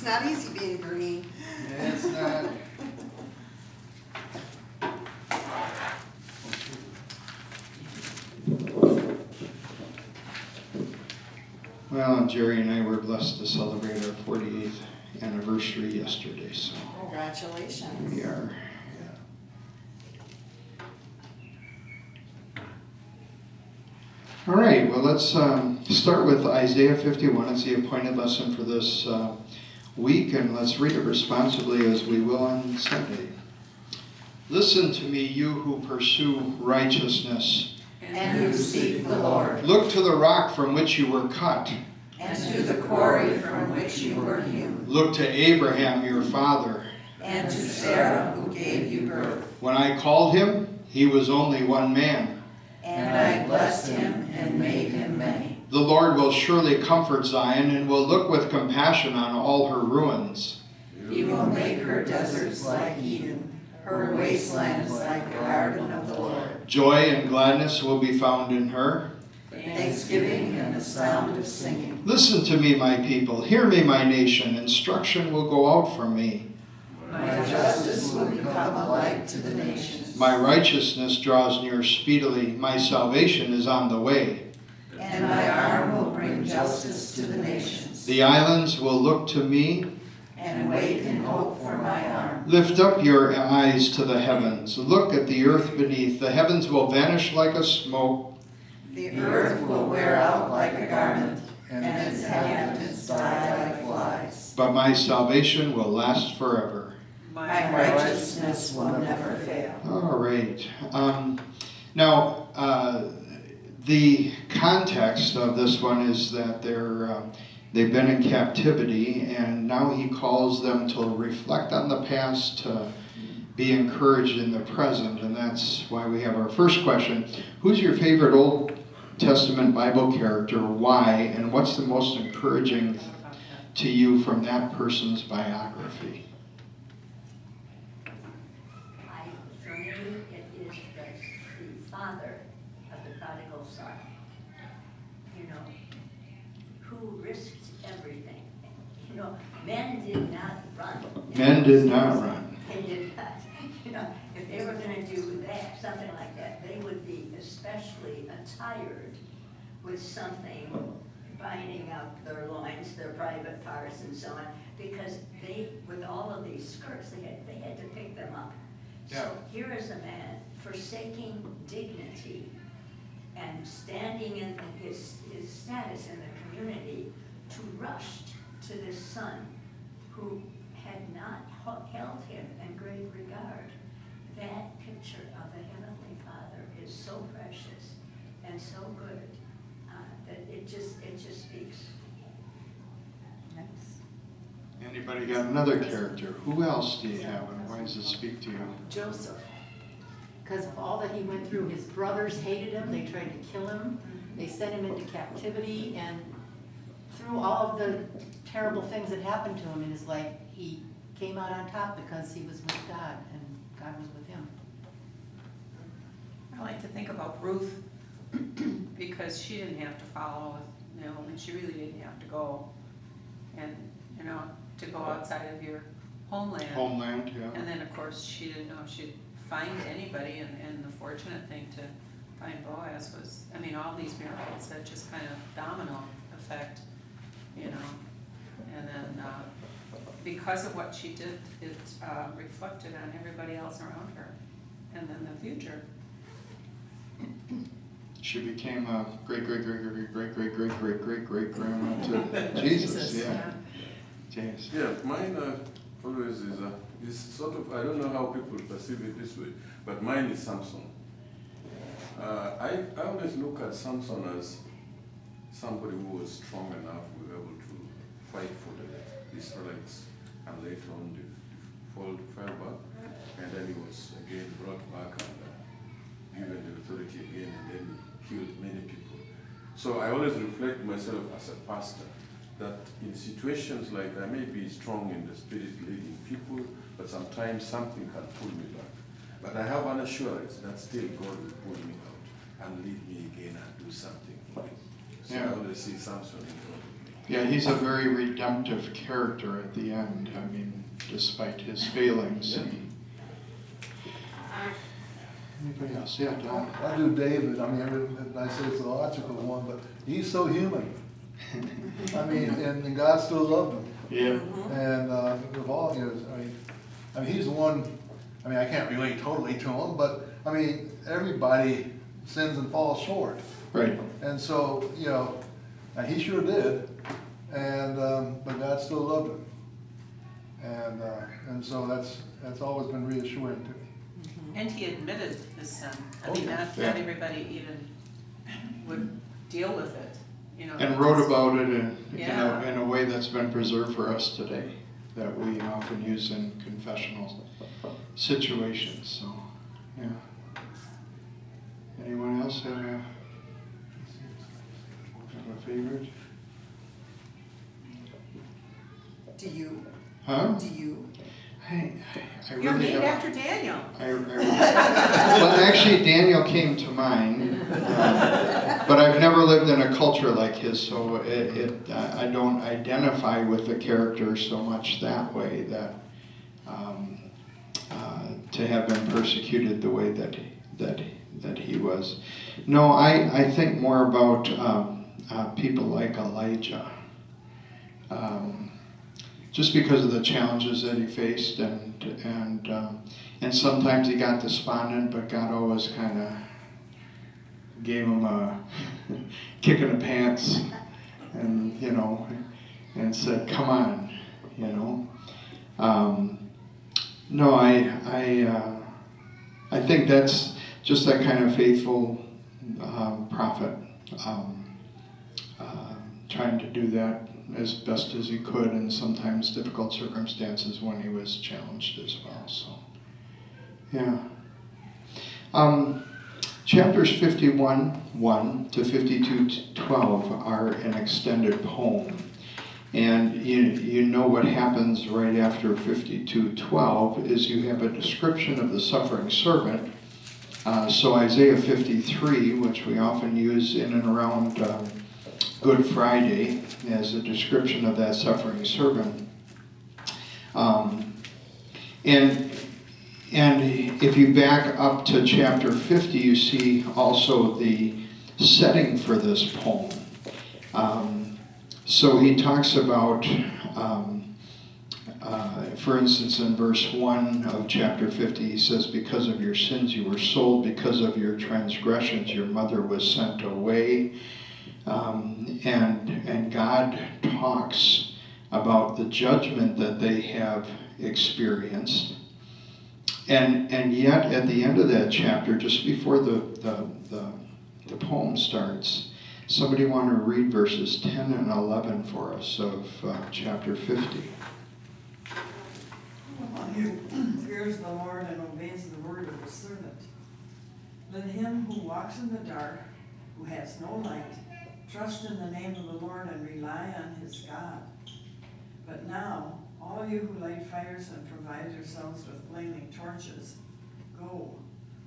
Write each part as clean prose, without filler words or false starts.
It's not easy being green. Yeah, it's not. Well, Jerry and I were blessed to celebrate our 48th anniversary yesterday, so Congratulations. we are. All right, well, let's start with Isaiah 51. It's the appointed lesson for this week, and let's read it responsibly as we will on Sunday. Listen to me, you who pursue righteousness, and who seek the Lord, look to the rock from which you were cut. and to the quarry from which you were hewn, Look to Abraham your father. and to Sarah who gave you birth. When I called him, he was only one man. And I blessed him and made him many. The Lord will surely comfort Zion and will look with compassion on all her ruins. He will make her deserts like Eden, her wastelands like the garden of the Lord. Joy and gladness will be found in her. Thanksgiving and the sound of singing. Listen to me, my people. Hear me, my nation. Instruction will go out from me. My justice will become a light to the nations. My righteousness draws near speedily. My salvation is on the way. And my arm will bring justice to the nations. The islands will look to me. And wait in hope for my arm. Lift up your eyes to the heavens. Look at the earth beneath. The heavens will vanish like a smoke. The earth will wear out like a garment, and its inhabitants die like flies. But my salvation will last forever. My righteousness will never fail. All right. Now, the context of this one is that they've been in captivity, and now he calls them to reflect on the past, to be encouraged in the present, and that's why we have our first question. Who's your favorite Old Testament Bible character? Why? And what's the most encouraging to you from that person's biography? For me, it is the father of the prodigal son, you know, who risked everything. You know, men did not run. Men did not run. They did not. You know, if they were going to do that, something like that, they would be especially attired with something binding up their loins, their private parts, and so on, because they, with all of these skirts, they had to pick them up. Yeah. So here is a man forsaking dignity and standing in his status in the community to rush to this son who had not held him in great regard. That picture of the Heavenly Father is so precious and so good that it just speaks. Anybody got another character? Who else do you have, and why does it speak to you? Joseph, because of all that he went through. His brothers hated him, they tried to kill him, they sent him into captivity, and through all of the terrible things that happened to him in his life, he came out on top because he was with God, and God was with him. I like to think about Ruth because she didn't have to follow Naomi. She really didn't have to go, and you know, to go outside of your homeland. Homeland, yeah. And then of course she didn't know if she'd find anybody, and the fortunate thing to find Boaz was, I mean, all these miracles that just kind of domino effect, you know, and then because of what she did, it reflected on everybody else around her, and then the future. She became a great-great-great-great-great-great-great-great-grandma to Jesus, yeah. James. Yeah, mine always is sort of, I don't know how people perceive it this way, but mine is Samson. I always look at Samson as somebody who was strong enough, who was able to fight for the Israelites, and later on they fell back, and then he was again brought back and given the authority again, and then killed many people. So I always reflect myself as a pastor, that in situations like I may be strong in the spirit leading people, but sometimes something can pull me back. But I have an assurance that still God will pull me out and lead me again and do something for me. So Yeah. I always see Samson in front of me. Yeah, he's a very redemptive character at the end. I mean, despite his failings. Anybody else? Yeah, Don. I do David. I mean, I say it's a logical one, but he's so human. I mean, and God still loved him. Yeah. And of all, I mean, he's the one. I mean, I can't relate totally to him, but I mean, everybody sins and falls short. Right. And so, and he sure did, and but God still loved him, and so that's always been reassuring to me. And he admitted his sin. I Oh, mean, yeah. not everybody even would deal with it, And wrote about it Yeah. in a way that's been preserved for us today, that we often use in confessional situations. So, yeah. Anyone else have a favorite? Do you? Huh? Do you? I You're really named have. after Daniel. Well, actually, Daniel came to mind, but I've never lived in a culture like his, so I don't identify with the character so much that way. That to have been persecuted the way that he was. No, I think more about people like Elijah. Just because of the challenges that he faced, and sometimes he got despondent, but God always kind of gave him a kick in the pants, and and said, "Come on," No, I think that's just that kind of faithful prophet, trying to do that as best as he could in sometimes difficult circumstances when he was challenged as well. So, yeah. Chapters 51:1 to 52:12 are an extended poem. And you know what happens right after 52:12 is you have a description of the suffering servant. So Isaiah 53, which we often use in and around Good Friday as a description of that suffering servant. And if you back up to chapter 50, you see also the setting for this poem. So he talks about, for instance, in verse 1 of chapter 50, he says, "Because of your sins you were sold, because of your transgressions your mother was sent away." And God talks about the judgment that they have experienced. And yet, at the end of that chapter, just before the poem starts, somebody want to read verses 10 and 11 for us of chapter 50. Who among you fears the Lord and obeys the word of his servant? Let him who walks in the dark, who has no light, trust in the name of the Lord and rely on his God. But now, all you who light fires and provide yourselves with flaming torches, go,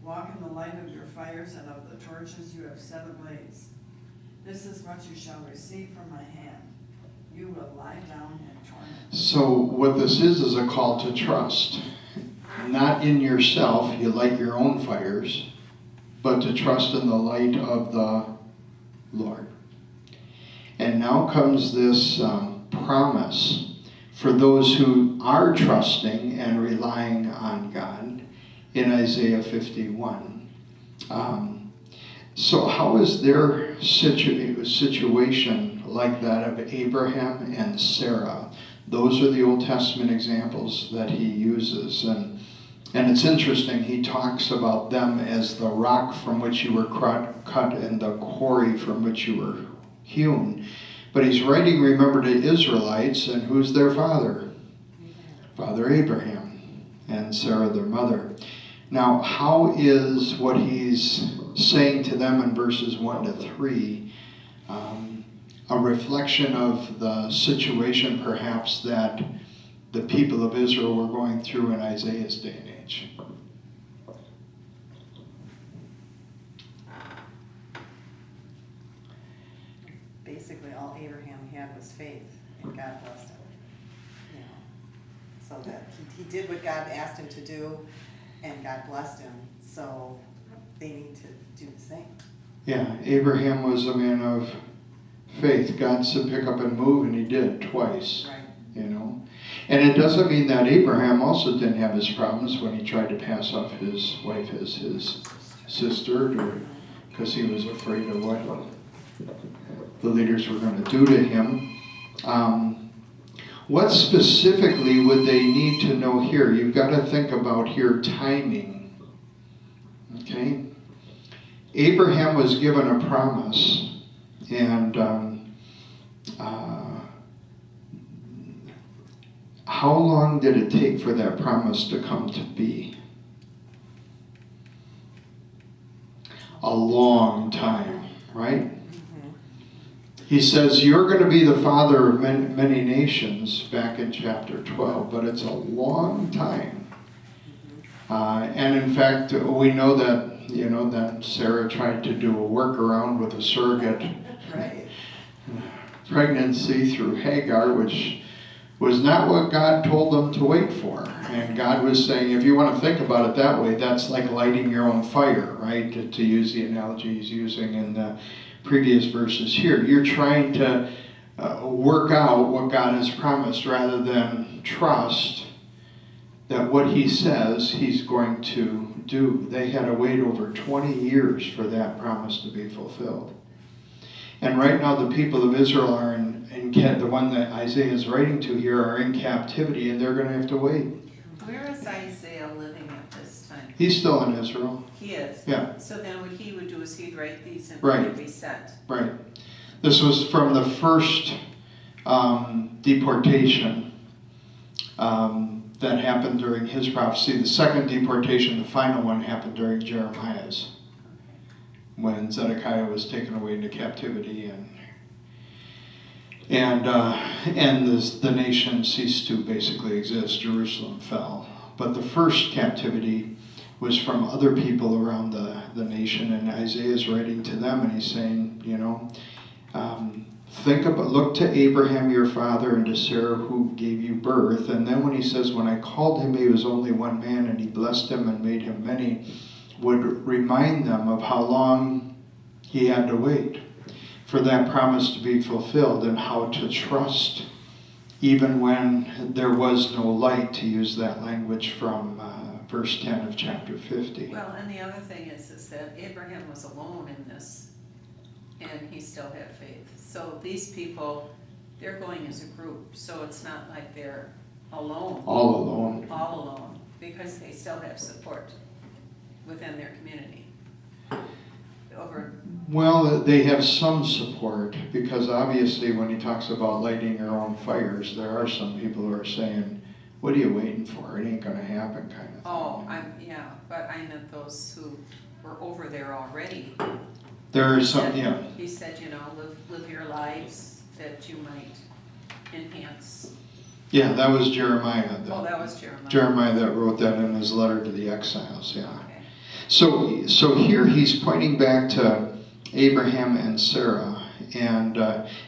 walk in the light of your fires and of the torches you have set ablaze. This is what you shall receive from my hand. You will lie down in torment. So what this is a call to trust. Not in yourself, you light your own fires, but to trust in the light of the Lord. And now comes this promise for those who are trusting and relying on God in Isaiah 51. So how is their situation like that of Abraham and Sarah? Those are the Old Testament examples that he uses. And it's interesting, he talks about them as the rock from which you were cut and the quarry from which you were hewn. But he's writing, remember, to Israelites, and who's their father? Father Abraham, and Sarah their mother. Now, how is what he's saying to them in verses 1 to 3 a reflection of the situation, perhaps, that the people of Israel were going through in Isaiah's day and age? Basically, all Abraham had his faith, and God blessed him. You know, so that he did what God asked him to do, and God blessed him, so they need to do the same. Yeah, Abraham was a man of faith. God said pick up and move, and he did twice. Right. You know, and it doesn't mean that Abraham also didn't have his problems when he tried to pass off his wife as his sister, because he was afraid of what the leaders were going to do to him. What specifically would they need to know here? You've got to think about here timing. Okay? Abraham was given a promise, and how long did it take for that promise to come to be? A long time, right? He says, you're going to be the father of many nations, back in chapter 12, but it's a long time. And in fact, we know that, that Sarah tried to do a workaround with a surrogate Right. pregnancy through Hagar, which was not what God told them to wait for. And God was saying, if you want to think about it that way, that's like lighting your own fire, right? To use the analogy he's using in the previous verses here. You're trying to work out what God has promised rather than trust that what he says he's going to do. They had to wait over 20 years for that promise to be fulfilled. And right now the people of Israel are the one that Isaiah is writing to here, are in captivity, and they're going to have to wait. Where is Isaiah living at this time? He's still in Israel. He is? Yeah. So then what he would do is he'd write these and Right. they'd be set. Right. This was from the first deportation that happened during his prophecy. The second deportation, the final one, happened during Jeremiah's, when Zedekiah was taken away into captivity, and the nation ceased to basically exist. Jerusalem fell. But the first captivity was from other people around the nation, and Isaiah is writing to them, and he's saying, look to Abraham your father and to Sarah who gave you birth. And then when he says, when I called him, he was only one man, and he blessed him and made him many, would remind them of how long he had to wait for that promise to be fulfilled, and how to trust even when there was no light, to use that language from verse 10 of chapter 50. Well, and the other thing is that Abraham was alone in this, and he still had faith. So these people, they're going as a group, so it's not like they're alone. All alone. All alone, because they still have support within their community. Well, they have some support, because obviously when he talks about lighting your own fires, there are some people who are saying, what are you waiting for? It ain't going to happen, kind of thing. Oh, but I meant those who were over there already. There are some, yeah. He said, live your lives that you might enhance. Yeah, that was Jeremiah. That was Jeremiah. Jeremiah that wrote that in his letter to the exiles, yeah. Okay. So here he's pointing back to Abraham and Sarah, and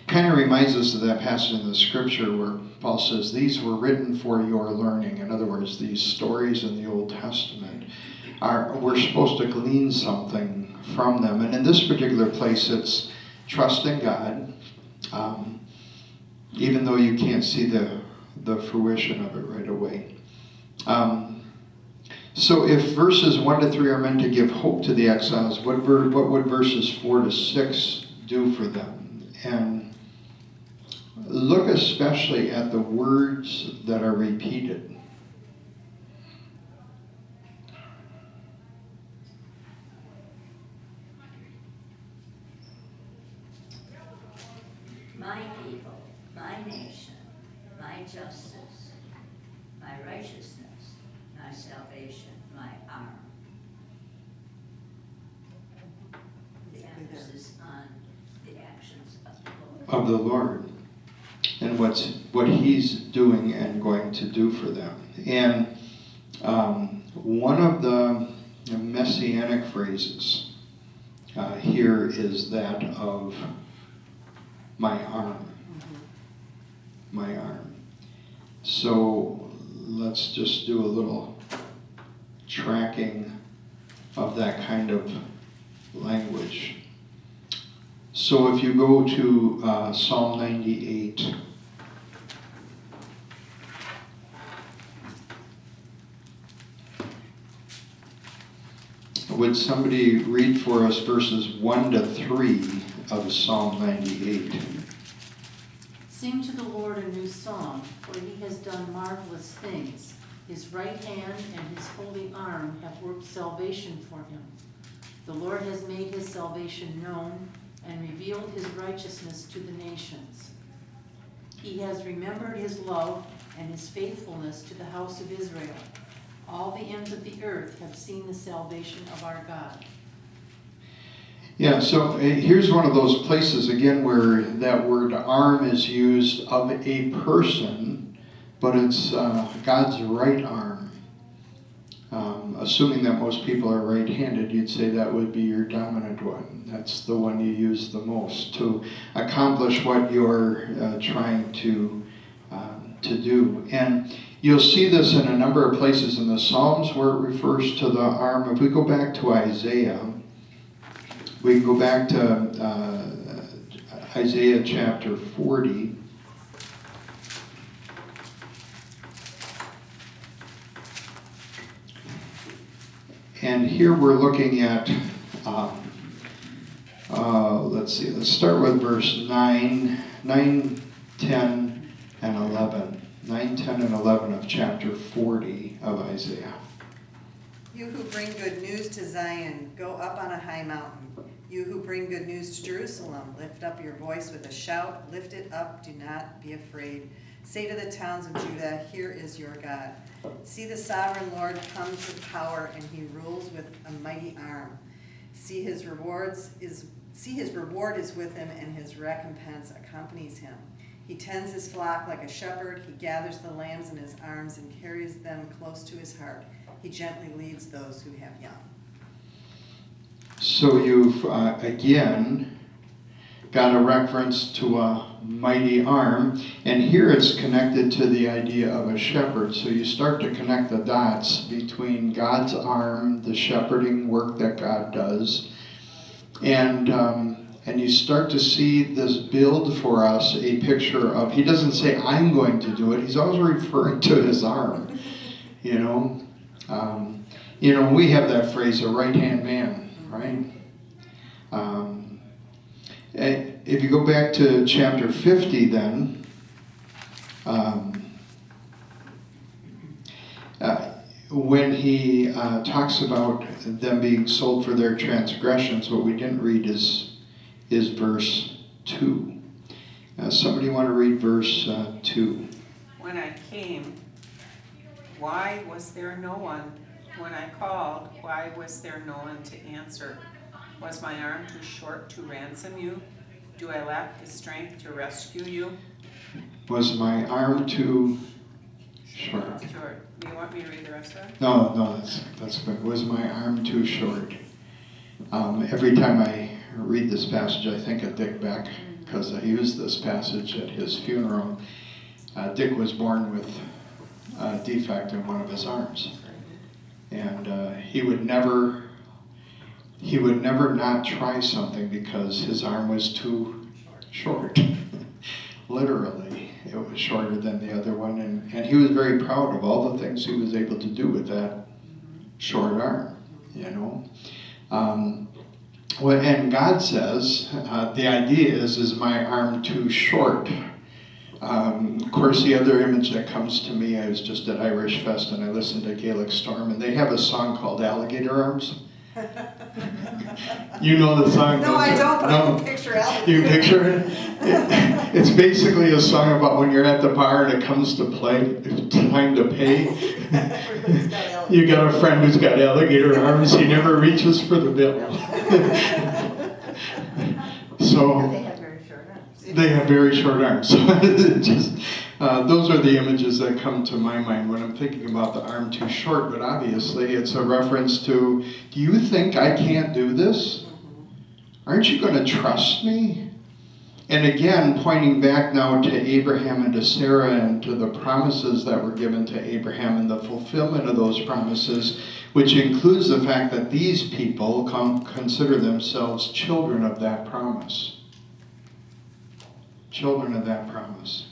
kind of reminds us of that passage in the scripture where Paul says, these were written for your learning. In other words, these stories in the Old Testament we're supposed to glean something from them. And in this particular place, it's trust in God, even though you can't see the fruition of it right away. So if verses 1 to 3 are meant to give hope to the exiles, what would verses 4 to 6 do for them? And look especially at the words that are repeated. My people, my nation, my justice, my righteousness, my salvation, my arm. The emphasis on the actions of the Lord. And what he's doing and going to do for them. And one of the messianic phrases here is that of my arm. my arm. So let's just do a little tracking of that kind of language. So if you go to Psalm 98, would somebody read for us verses 1 to 3 of Psalm 98? Sing to the Lord a new song, for he has done marvelous things. His right hand and his holy arm have worked salvation for him. The Lord has made his salvation known and revealed his righteousness to the nations. He has remembered his love and his faithfulness to the house of Israel. All the ends of the earth have seen the salvation of our God. Yeah, so here's one of those places again where that word arm is used of a person, but it's God's right arm. Assuming that most people are right-handed, you'd say that would be your dominant one. That's the one you use the most to accomplish what you're trying to do. And you'll see this in a number of places in the Psalms where it refers to the arm. If we go back to Isaiah, we can go back to Isaiah chapter 40. And here we're looking at, let's see, let's start with verse 9, 10, and 11. 9, 10, and 11 of chapter 40 of Isaiah. You who bring good news to Zion, go up on a high mountain. You who bring good news to Jerusalem, lift up your voice with a shout. Lift it up, do not be afraid. Say to the towns of Judah, here is your God. See, the sovereign Lord comes with power, and he rules with a mighty arm. See, his reward is with him, and his recompense accompanies him. He tends his flock like a shepherd. He gathers the lambs in his arms and carries them close to his heart. He gently leads those who have young. So you've, again, got a reference to a mighty arm, and here it's connected to the idea of a shepherd. So you start to connect the dots between God's arm, the shepherding work that God does, and you start to see this build for us a picture of, he doesn't say, I'm going to do it. He's always referring to his arm, you know. We have that phrase, a right-hand man, right? If you go back to chapter 50 then, when he talks about them being sold for their transgressions, what we didn't read is verse 2. Somebody want to read verse 2? When I came, why was there no one? When I called, why was there no one to answer? Was my arm too short to ransom you? Do I lack the strength to rescue you? Was my arm too short? Short. Do you want me to read the rest of it? No, that's good. Was my arm too short? Every time I read this passage, I think of Dick Beck, because I used this passage at his funeral. Dick was born with a defect in one of his arms. And he would never not try something because his arm was too short. Literally, it was shorter than the other one, and he was very proud of all the things he was able to do with that short arm, you know. And God says, the idea is my arm too short? Of course, the other image that comes to me, I was just at Irish Fest and I listened to Gaelic Storm, and they have a song called Alligator Arms. You know the song? No, I don't, but No. I can picture alligator. You picture it? It's basically a song about when you're at the bar and it comes to time to pay. Everybody's got alligator. You got a friend who's got alligator arms, he never reaches for the bill. So They have very short arms. they have very short arms. Those are the images that come to my mind when I'm thinking about the arm too short, but obviously it's a reference to, do you think I can't do this? Aren't you going to trust me? And again, pointing back now to Abraham and to Sarah and to the promises that were given to Abraham and the fulfillment of those promises, which includes the fact that these people consider themselves children of that promise. Children of that promise.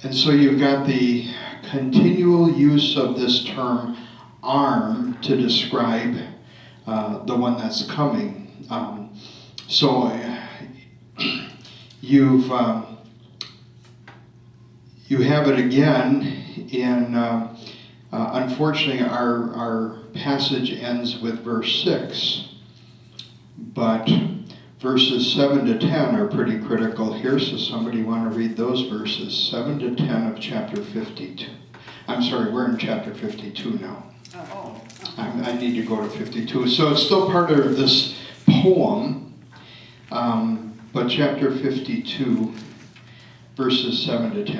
And so you've got the continual use of this term arm to describe the one that's coming. You have it again in, unfortunately our passage ends with verse 6, but verses 7 to 10 are pretty critical here, so somebody want to read those verses, 7 to 10 of chapter 52. I'm sorry, we're in chapter 52 now. Oh. I need to go to 52. So it's still part of this poem, but chapter 52, verses 7 to 10.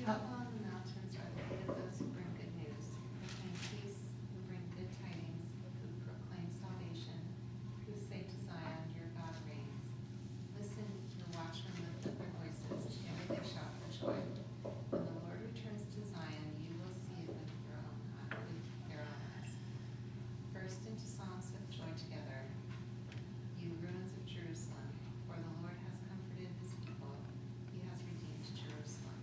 Up on the mountains are the feet of those who bring good news, who proclaim peace, who bring good tidings, who proclaim salvation, who say to Zion, your God reigns. Listen, the watchmen lift up their voices, together they shout for joy. When the Lord returns to Zion, you will see it with your own eyes. Burst into songs with joy together, you ruins of Jerusalem, for the Lord has comforted his people, he has redeemed Jerusalem.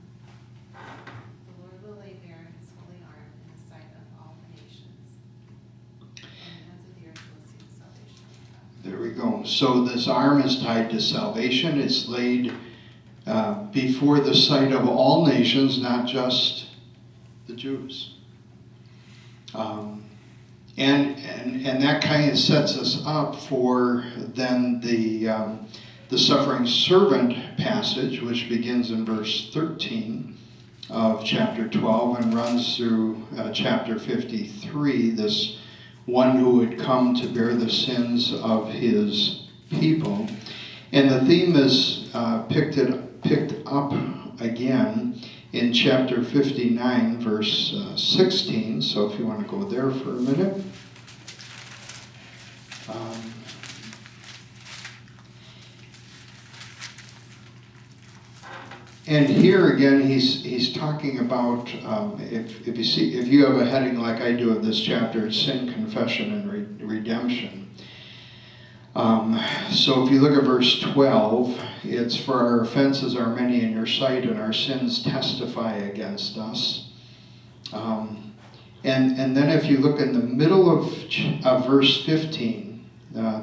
The Lord will lay bare his holy arm in the sight of all the nations, and the ends of the earth will see the salvation of God. There we go. So this arm is tied to salvation. It's laid before the sight of all nations, not just the Jews. And that kind of sets us up for then the suffering servant passage, which begins in verse 13 of chapter 12 and runs through chapter 53, this one who would come to bear the sins of his people. And the theme is picked up again in chapter 59, verse 16. So if you want to go there for a minute. And here again, he's talking about if you have a heading like I do of this chapter, it's sin, confession, and redemption. So if you look at verse 12, it's for our offenses are many in your sight, and our sins testify against us. And then if you look in the middle of verse 15,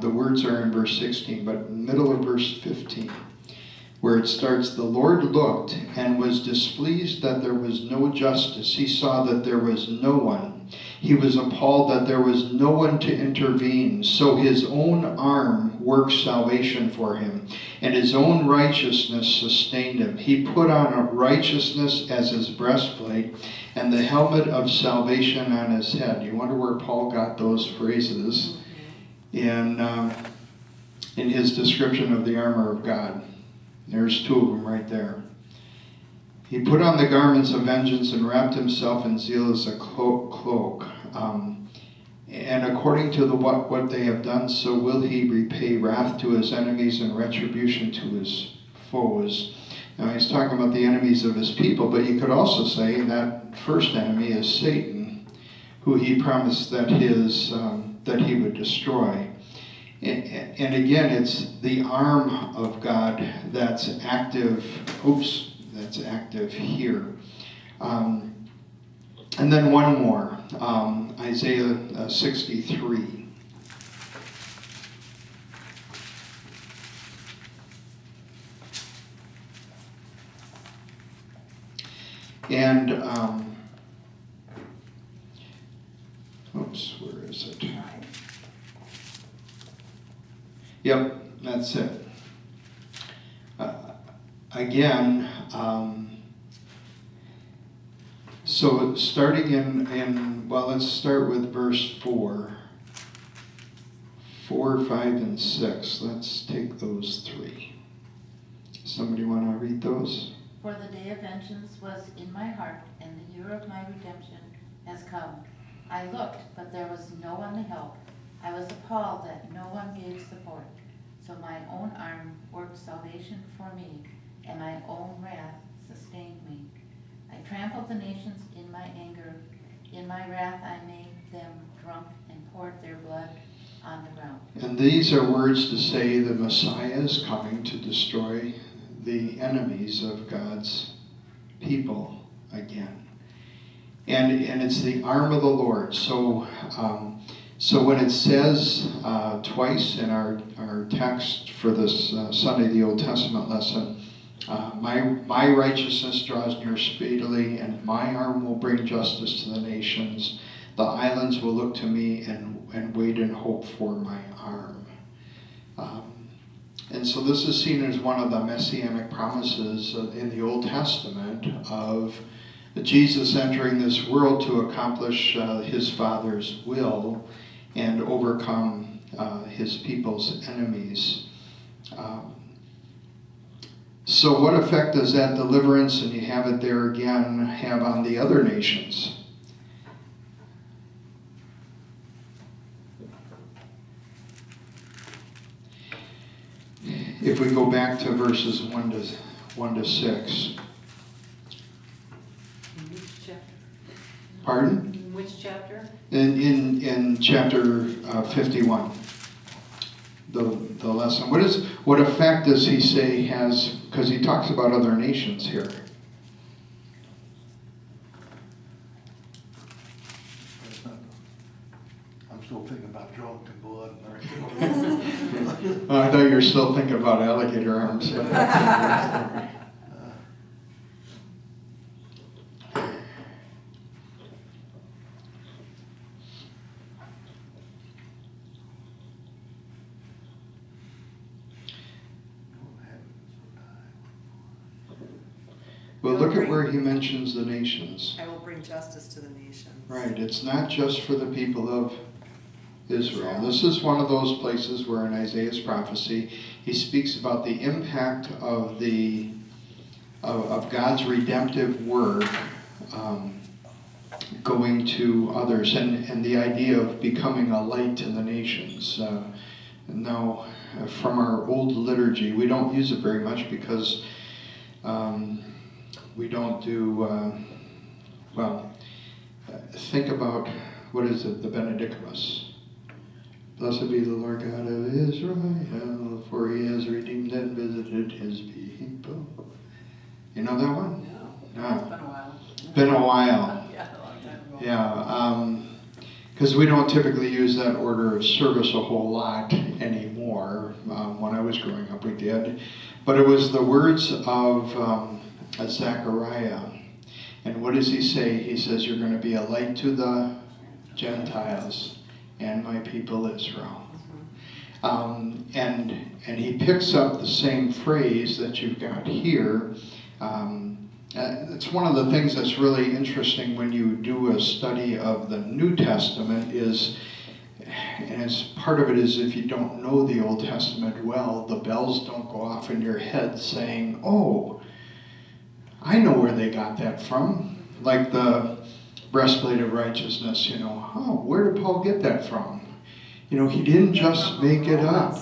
the words are in verse 16, but in the middle of verse 15, where it starts, the Lord looked and was displeased that there was no justice. He saw that there was no one. He was appalled that there was no one to intervene. So his own arm worked salvation for him, and his own righteousness sustained him. He put on a righteousness as his breastplate, and the helmet of salvation on his head. You wonder where Paul got those phrases in his description of the armor of God. There's two of them right there. He put on the garments of vengeance and wrapped himself in zeal as a cloak. And according to what they have done, so will he repay wrath to his enemies and retribution to his foes. Now he's talking about the enemies of his people, but you could also say that first enemy is Satan, who he promised that he would destroy. And again, it's the arm of God that's active. That's active here. And then one more, Isaiah 63. And, where is it? Yep, that's it. Again, so starting let's start with verse 4, 5, and 6. Let's take those three. Somebody want to read those? For the day of vengeance was in my heart, and the year of my redemption has come. I looked, but there was no one to help. I was appalled that no one gave support, so my own arm worked salvation for me, and my own wrath sustained me. I trampled the nations in my anger. In my wrath I made them drunk and poured their blood on the ground. And these are words to say the Messiah is coming to destroy the enemies of God's people again. And it's the arm of the Lord. So when it says twice in our text for this Sunday, the Old Testament lesson, my righteousness draws near speedily, and my arm will bring justice to the nations. The islands will look to me and wait in hope for my arm. And so this is seen as one of the messianic promises in the Old Testament of Jesus entering this world to accomplish his Father's will and overcome his people's enemies. So what effect does that deliverance, and you have it there again, have on the other nations? If we go back to verses 1 to 6. Which chapter? Pardon? Which chapter? In chapter 51, the lesson. What effect does he say has, because he talks about other nations here. I'm still thinking about drunk and blood. I thought you were still thinking about alligator arms. Well, look at where he mentions the nations. I will bring justice to the nations. Right, it's not just for the people of Israel. This is one of those places where in Isaiah's prophecy, he speaks about the impact of God's redemptive work going to others, and the idea of becoming a light to the nations. Now, from our old liturgy, we don't use it very much because we don't do, think about, what is it, the Benedictus. Blessed be the Lord God of Israel, for he has redeemed and visited his people. You know that one? No. It's been a while. Been a while. Yeah, a long time ago. Yeah, because we don't typically use that order of service a whole lot anymore. When I was growing up, we did. But it was the words of Zechariah. And what does he say? He says, you're going to be a light to the Gentiles and my people Israel. And he picks up the same phrase that you've got here. It's one of the things that's really interesting when you do a study of the New Testament is, and as part of it is if you don't know the Old Testament well, the bells don't go off in your head saying, oh, I know where they got that from. Like the breastplate of righteousness, oh, where did Paul get that from? He didn't just make it up,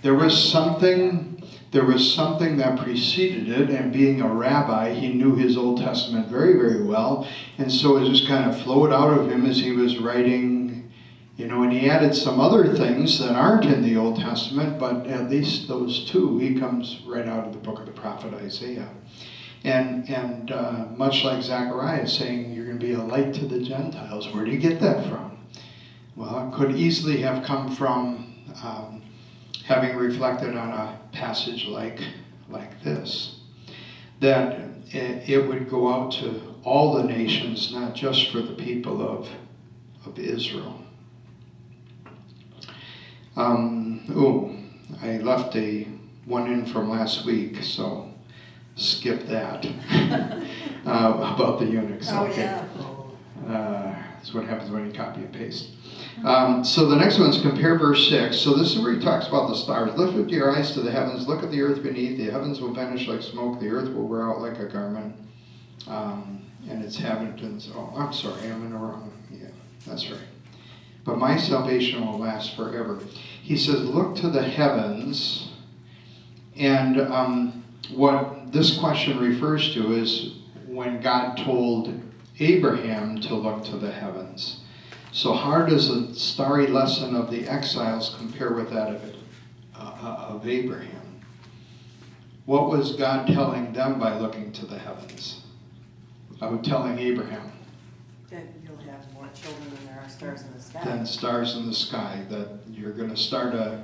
There was something that preceded it, and being a rabbi, he knew his Old Testament very, very well, and so it just kind of flowed out of him as he was writing, and he added some other things that aren't in the Old Testament, but at least those two, he comes right out of the book of the prophet Isaiah. And much like Zechariah saying, you're going to be a light to the Gentiles. Where do you get that from? Well, it could easily have come from having reflected on a passage like this, that it would go out to all the nations, not just for the people of Israel. I left one in from last week, so skip that. About the eunuchs. Oh, okay. yeah. That's what happens when you copy and paste. So the next one's compare verse 6. So this is where he talks about the stars. Lift up your eyes to the heavens. Look at the earth beneath. The heavens will vanish like smoke. The earth will wear out like a garment. And its inhabitants. Oh, I'm sorry. I'm in the wrong. Yeah, that's right. but my salvation will last forever. He says, look to the heavens. And what this question refers to is when God told Abraham to look to the heavens. So how does the starry lesson of the exiles compare with that of Abraham? What was God telling them by looking to the heavens? Telling Abraham. That you'll have more children than there are stars in the sky. Than stars in the sky. That you're going to start a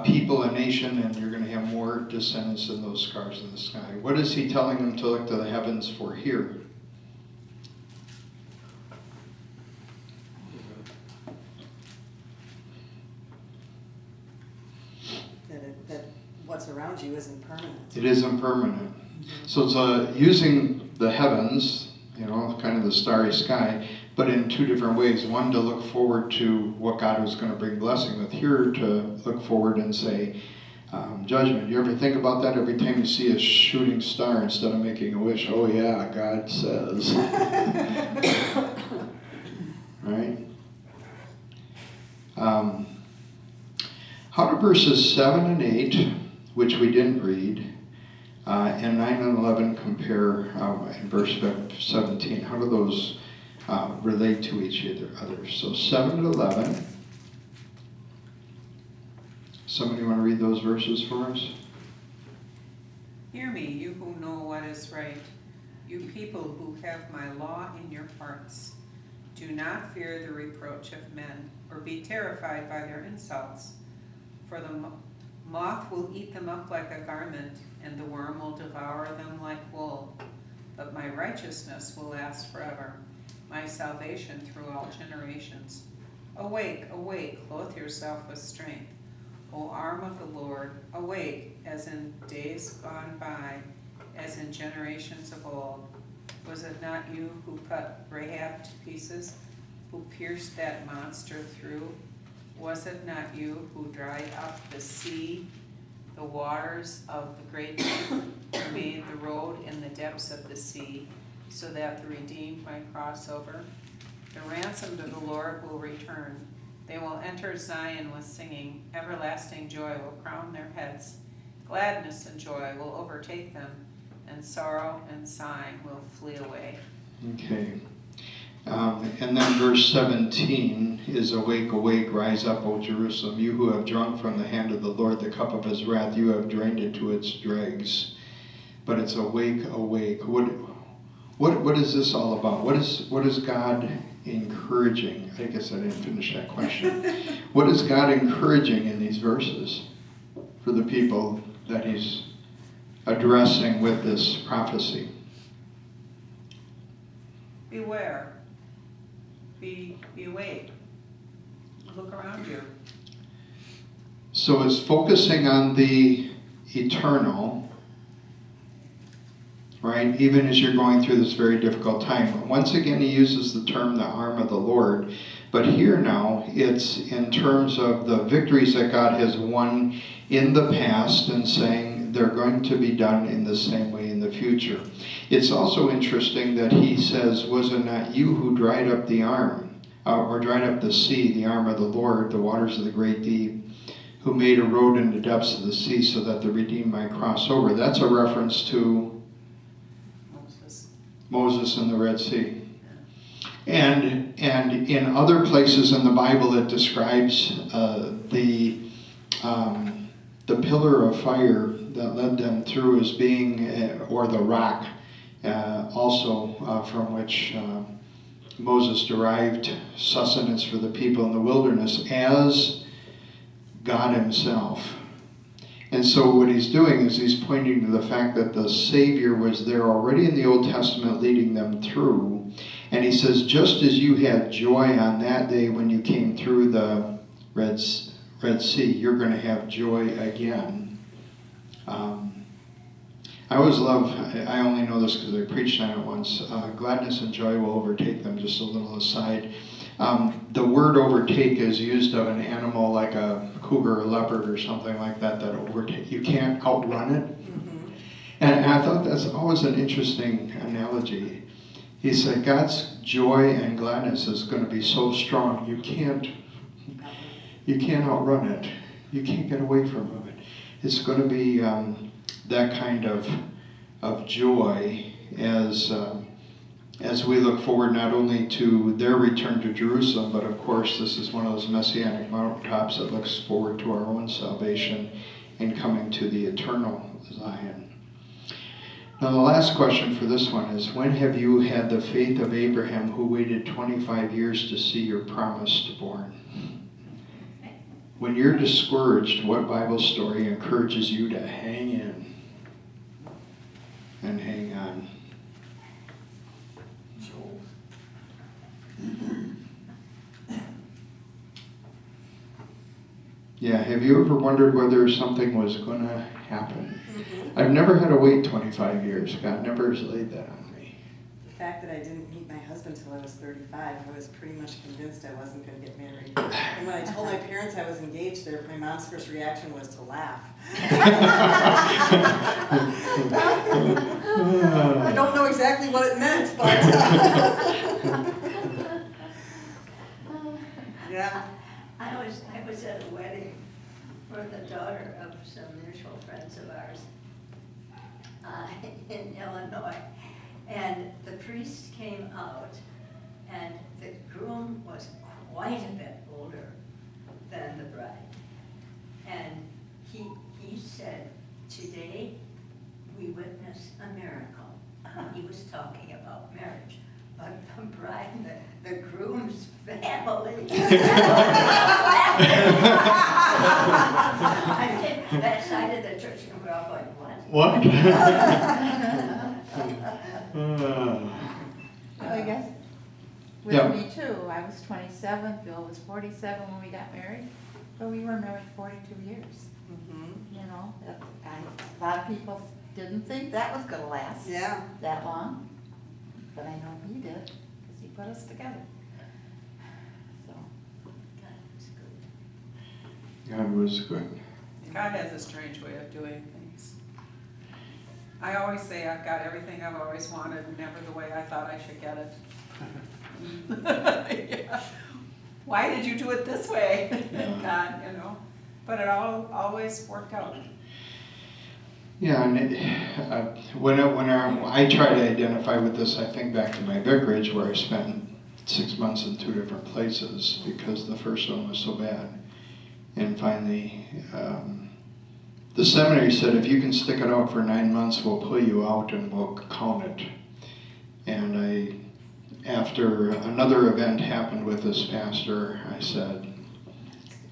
people, a nation, and you're going to have more descendants than those stars in the sky. What is he telling them to look to the heavens for here? That what's around you isn't permanent. It isn't permanent. So it's using the heavens, kind of the starry sky, but in two different ways. One, to look forward to what God was going to bring blessing with. Here, to look forward and say, judgment. You ever think about that every time you see a shooting star instead of making a wish? Oh yeah, God says. Right? How do verses 7 and 8, which we didn't read, and 9 and 11 compare in verse 17? How do those relate to each other? So 7 to 11. Somebody want to read those verses for us? Hear me, you who know what is right, you people who have my law in your hearts. Do not fear the reproach of men, or be terrified by their insults. For the moth will eat them up like a garment, and the worm will devour them like wool. But my righteousness will last forever, my salvation through all generations. Awake, awake, clothe yourself with strength. O arm of the Lord, awake, as in days gone by, as in generations of old. Was it not you who cut Rahab to pieces, who pierced that monster through? Was it not you who dried up the sea, the waters of the great deep, who made the road in the depths of the sea, so that the redeemed might cross over? The ransomed of the Lord will return. They will enter Zion with singing. Everlasting joy will crown their heads. Gladness and joy will overtake them, and sorrow and sighing will flee away. Okay. And then verse 17 is, awake, awake, rise up, O Jerusalem, you who have drunk from the hand of the Lord the cup of his wrath, you have drained it to its dregs. But it's awake, awake. What is this all about? What is God encouraging? I guess I didn't finish that question. What is God encouraging in these verses for the people that he's addressing with this prophecy? Beware. Be awake. Look around you. So it's focusing on the eternal, right? Even as you're going through this very difficult time. Once again, he uses the term the arm of the Lord. But here now, it's in terms of the victories that God has won in the past and saying they're going to be done in the same way in the future. It's also interesting that he says, was it not you who dried up the arm, or dried up the sea, the arm of the Lord, the waters of the great deep, who made a road in the depths of the sea so that the redeemed might cross over? That's a reference to Moses and the Red Sea. And in other places in the Bible it describes the pillar of fire that led them through as being, or the rock, also from which Moses derived sustenance for the people in the wilderness as God himself. And so what he's doing is he's pointing to the fact that the Savior was there already in the Old Testament leading them through. And he says, just as you had joy on that day when you came through the Red Sea, you're going to have joy again. I always love, I only know this because I preached on it once, gladness and joy will overtake them, just a little aside. The word overtake is used of an animal like a cougar or leopard or something like that overtake. You can't outrun it. Mm-hmm. And I thought that's always an interesting analogy. He said, God's joy and gladness is going to be so strong, you can't outrun it. You can't get away from it. It's going to be that kind of joy as we look forward not only to their return to Jerusalem, but of course this is one of those messianic mountaintops that looks forward to our own salvation and coming to the eternal Zion. Now the last question for this one is, when have you had the faith of Abraham, who waited 25 years to see your promise born? When you're discouraged, what Bible story encourages you to hang in and hang on? Yeah, have you ever wondered whether something was going to happen? I've never had to wait 25 years. God never has laid that on me. The fact that I didn't meet my husband till I was 35, I was pretty much convinced I wasn't going to get married. And when I told my parents I was engaged, my mom's first reaction was to laugh. I don't know exactly what it meant, but yeah. I was at a wedding for the daughter of some mutual friends of ours in Illinois. And the priest came out, and the groom was quite a bit older than the bride. And he said, today we witness a miracle. He was talking about marriage. But the bride, the groom's family. I mean, that side of the church, and we're all going, what? What? I guess Yeah. with me too. I was 27, Bill was 47 when we got married, but we were married 42 years. Mm-hmm. You know, a lot of people didn't think that was gonna last Yeah. that long, but I know he did, because he put us together. So, God, it's good. God was good. God has a strange way of doing things. I always say I've got everything I've always wanted, never the way I thought I should get it. Yeah. Why did you do it this way? Yeah. God, you know, but it always worked out. Yeah, and when I try to identify with this, I think back to my vicarage where I spent 6 months in 2 different places because the first one was so bad. And finally, the seminary said, if you can stick it out for 9 months, we'll pull you out and we'll count it. And after another event happened with this pastor, I said,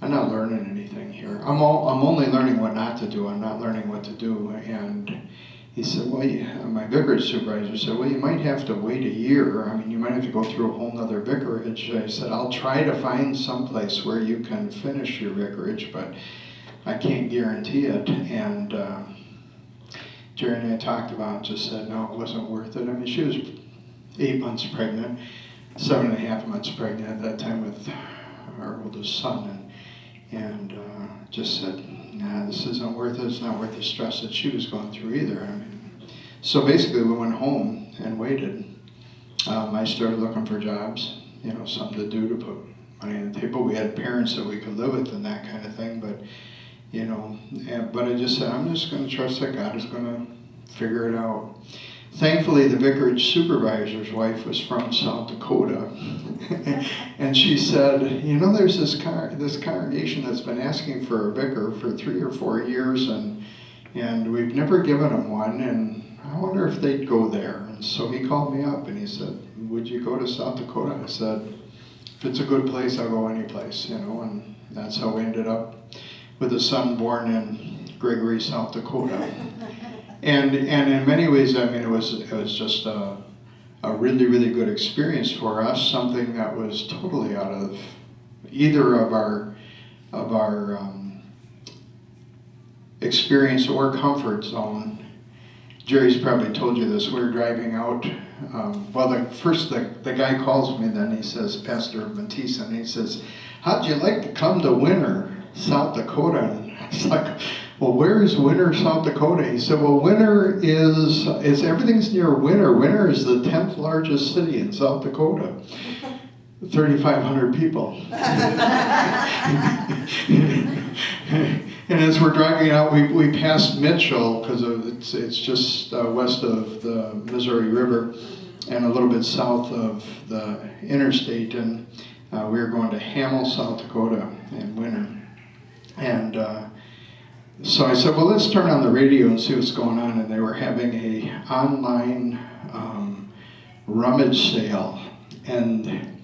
I'm not learning anything here. I'm only learning what not to do. I'm not learning what to do. And he said, well, my vicarage supervisor said, well, you might have to wait a year. I mean, you might have to go through a whole nother vicarage. I said, I'll try to find someplace where you can finish your vicarage, but I can't guarantee it. And Jerry and I talked about it, just said, no, it wasn't worth it. I mean, she was 8 months pregnant, 7.5 months pregnant at that time with our oldest son. And just said, nah, this isn't worth it. It's not worth the stress that she was going through either. I mean, so basically we went home and waited. I started looking for jobs, you know, something to do to put money on the table. We had parents that we could live with and that kind of thing, but, you know, but I just said, I'm just going to trust that God is going to figure it out. Thankfully, the vicarage supervisor's wife was from South Dakota, and she said, you know, there's this congregation that's been asking for a vicar for 3 or 4 years, and we've never given them one, and I wonder if they'd go there. And so he called me up, and he said, would you go to South Dakota? I said, if it's a good place, I'll go any place, you know, and that's how we ended up with a son born in Gregory, South Dakota. And in many ways, I mean, it was just a really, really good experience for us, something that was totally out of either of our experience or comfort zone. Jerry's probably told you this. We were driving out. The guy calls me, then he says, Pastor Matisse, and he says, how'd you like to come to Winter, South Dakota? And it's like, well, where is Winter, South Dakota? He said, well, Winter is everything's near Winter. Winter is the 10th largest city in South Dakota. 3,500 people. And as we're driving out, we passed Mitchell, because it's just west of the Missouri River and a little bit south of the interstate, and we were going to Hamel, South Dakota in winter. And so I said, well, let's turn on the radio and see what's going on. And they were having a online rummage sale. And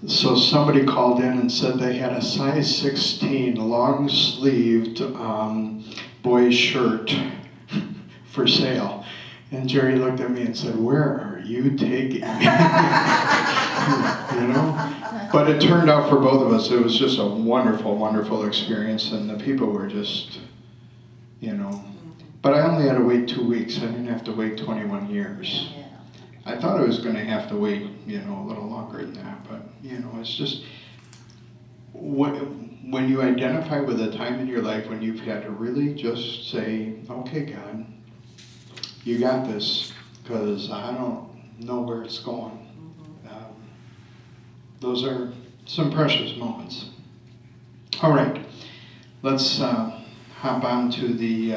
so somebody called in and said they had a size 16 long-sleeved boy's shirt for sale. And Jerry looked at me and said, where are you taking me? You know? But it turned out for both of us, it was just a wonderful, wonderful experience, and the people were just, you know. But I only had to wait 2 weeks. I didn't have to wait 21 years. Yeah. I thought I was going to have to wait, you know, a little longer than that. But, you know, it's just, when you identify with a time in your life when you've had to really just say, okay, God, you got this, because I don't know where it's going. Those are some precious moments. All right, let's hop on to the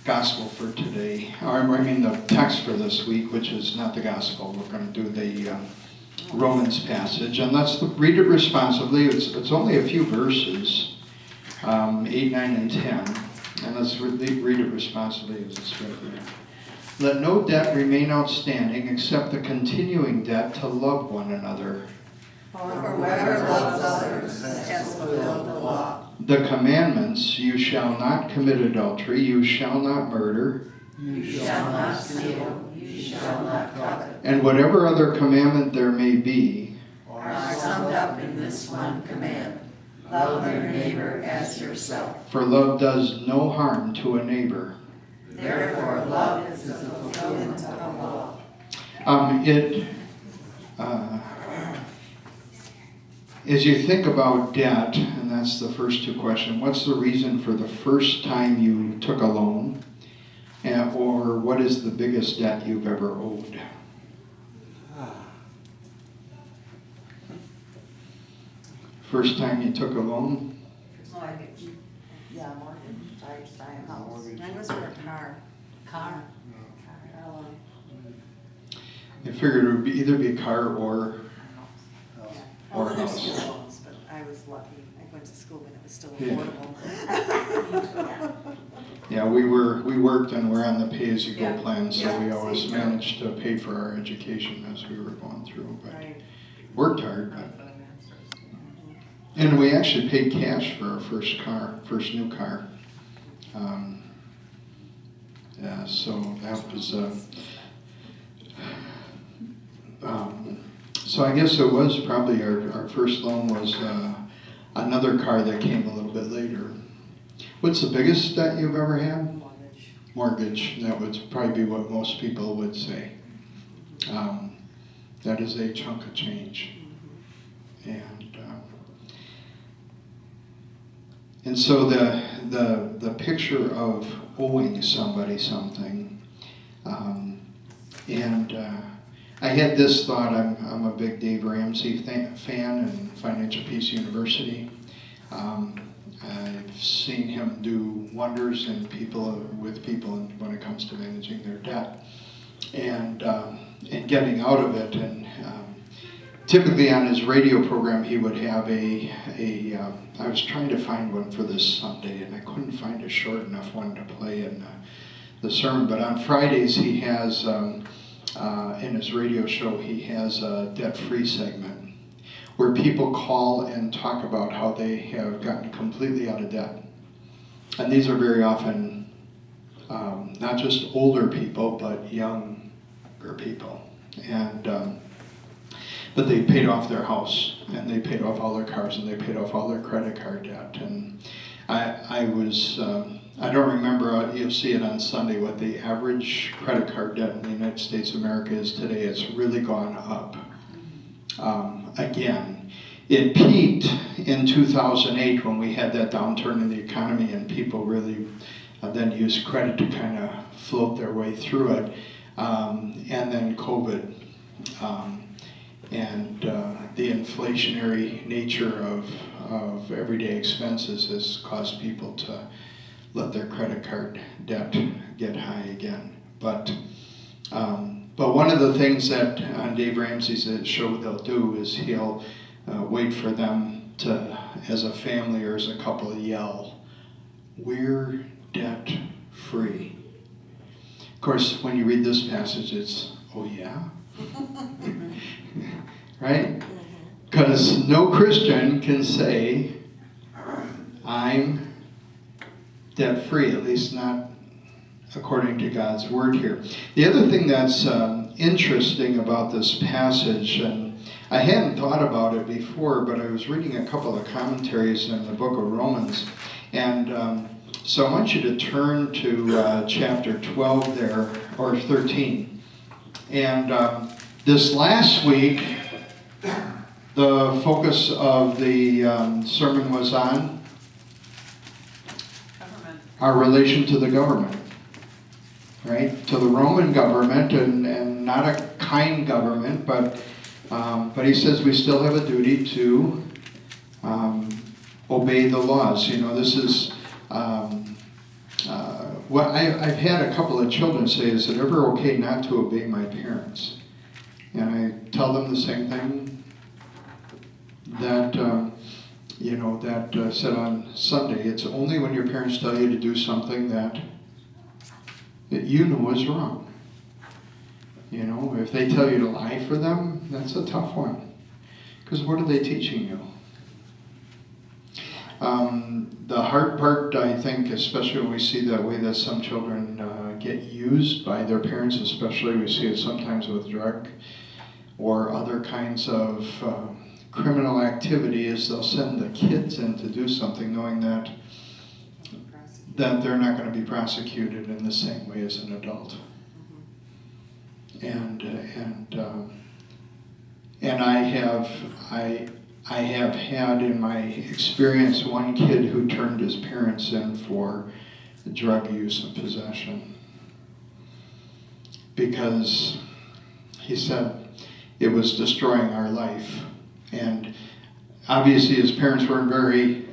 gospel for today. Or, I mean, the text for this week, which is not the gospel. We're going to do the Romans passage, and let's read it responsibly. It's only a few verses, 8, 9, and 10, and let's read it responsibly as it's written here. Let no debt remain outstanding except the continuing debt to love one another. For whoever loves others has fulfilled the law. The commandments, you shall not commit adultery, you shall not murder, You shall not steal, you shall not covet, and whatever other commandment there may be, are summed up in this one command. Love your neighbor as yourself. for love does no harm to a neighbor. Therefore, love is the fulfillment of the law. As you think about debt, and that's the first two questions, what's the reason for the first time you took a loan? Or what is the biggest debt you've ever owed? First time you took a loan? Mortgage. Yeah, mortgage. I used to buy a house. Mine was for a car. Car. I figured it would either be car or Well, there's house. school loans, but I was lucky. I went to school when it was still Yeah. affordable. Yeah, we worked and we're on the pay-as-you-go Yeah. plan, so Yeah, we always same. managed to pay for our education as we were going through, but Right. worked hard. And we actually paid cash for our first new car. Yeah, so that was, so I guess it was probably our first loan was another car that came a little bit later. What's the biggest debt you've ever had? Mortgage. Mortgage. That would probably be what most people would say. That is a chunk of change. And so the picture of owing somebody something, I had this thought. I'm a big Dave Ramsey fan and Financial Peace University. I've seen him do wonders with people when it comes to managing their debt and getting out of it. And typically on his radio program, he would have I was trying to find one for this Sunday, and I couldn't find a short enough one to play in the sermon. But on Fridays, he has, in his radio show, he has a debt-free segment where people call and talk about how they have gotten completely out of debt. And these are very often not just older people, but younger people. But they paid off their house, and they paid off all their cars, and they paid off all their credit card debt. And I don't remember, you'll see it on Sunday, what the average credit card debt in the United States of America is today. It's really gone up again. it peaked in 2008 when we had that downturn in the economy and people really then used credit to kind of float their way through it. And then COVID and the inflationary nature of everyday expenses has caused people to let their credit card debt get high again. But one of the things that on Dave Ramsey's show they'll do is he'll wait for them to, as a family or as a couple, yell, "We're debt free." Of course, when you read this passage, it's, oh yeah? Right? Because no Christian can say, I'm debt free, at least not according to God's word here. The other thing that's interesting about this passage, and I hadn't thought about it before, but I was reading a couple of commentaries in the book of Romans, and so I want you to turn to chapter 12 there, or 13. And this last week, the focus of the sermon was on Government. our relation to the government, right? To the Roman government, and not a kind government, but he says we still have a duty to obey the laws. You know, this is what I've had a couple of children say, is it ever okay not to obey my parents? And I tell them the same thing that, that said on Sunday. It's only when your parents tell you to do something that you know is wrong. You know, if they tell you to lie for them, that's a tough one. Because what are they teaching you? The hard part, I think, especially when we see that way that some children get used by their parents, especially we see it sometimes with drug or other kinds of criminal activity, is they'll send the kids in to do something knowing that they're not going to be prosecuted in the same way as an adult. And I have had in my experience one kid who turned his parents in for drug use and possession because he said it was destroying our life. And obviously his parents weren't very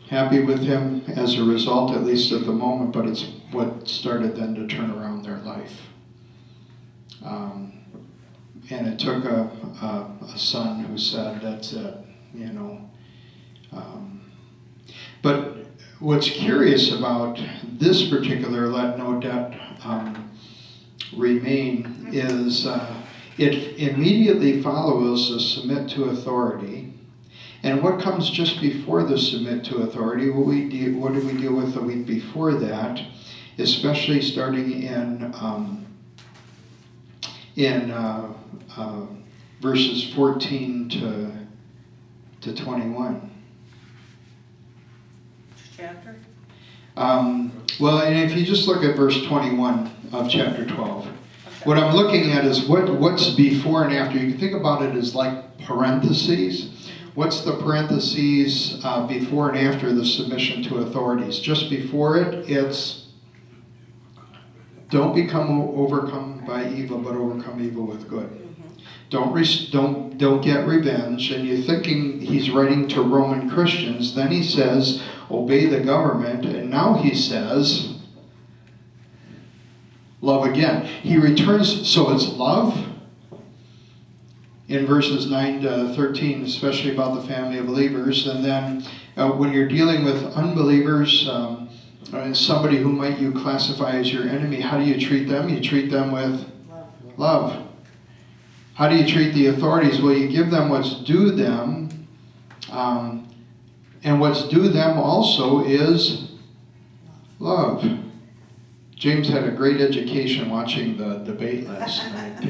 happy with him as a result, at least at the moment, but it's what started then to turn around their life. And it took a son who said, that's it, you know. But what's curious about this particular let no debt remain is it immediately follows the submit to authority. And what comes just before the submit to authority? What did we deal with the week before that? Especially starting in verses 14 to 21. Chapter? Well, and if you just look at verse 21 of chapter 12, what I'm looking at is what's before and after. You can think about it as like parentheses. What's the parentheses before and after the submission to authorities? Just before it, it's don't become overcome by evil, but overcome evil with good. Don't get revenge. And you're thinking he's writing to Roman Christians. Then he says, obey the government. And now he says, love again. He returns, so it's love in verses 9 to 13, especially about the family of believers. And then when you're dealing with unbelievers, somebody who might you classify as your enemy, how do you treat them? You treat them with love. How do you treat the authorities? Well, you give them what's due them. And what's due them also is love. James had a great education watching the debate last night.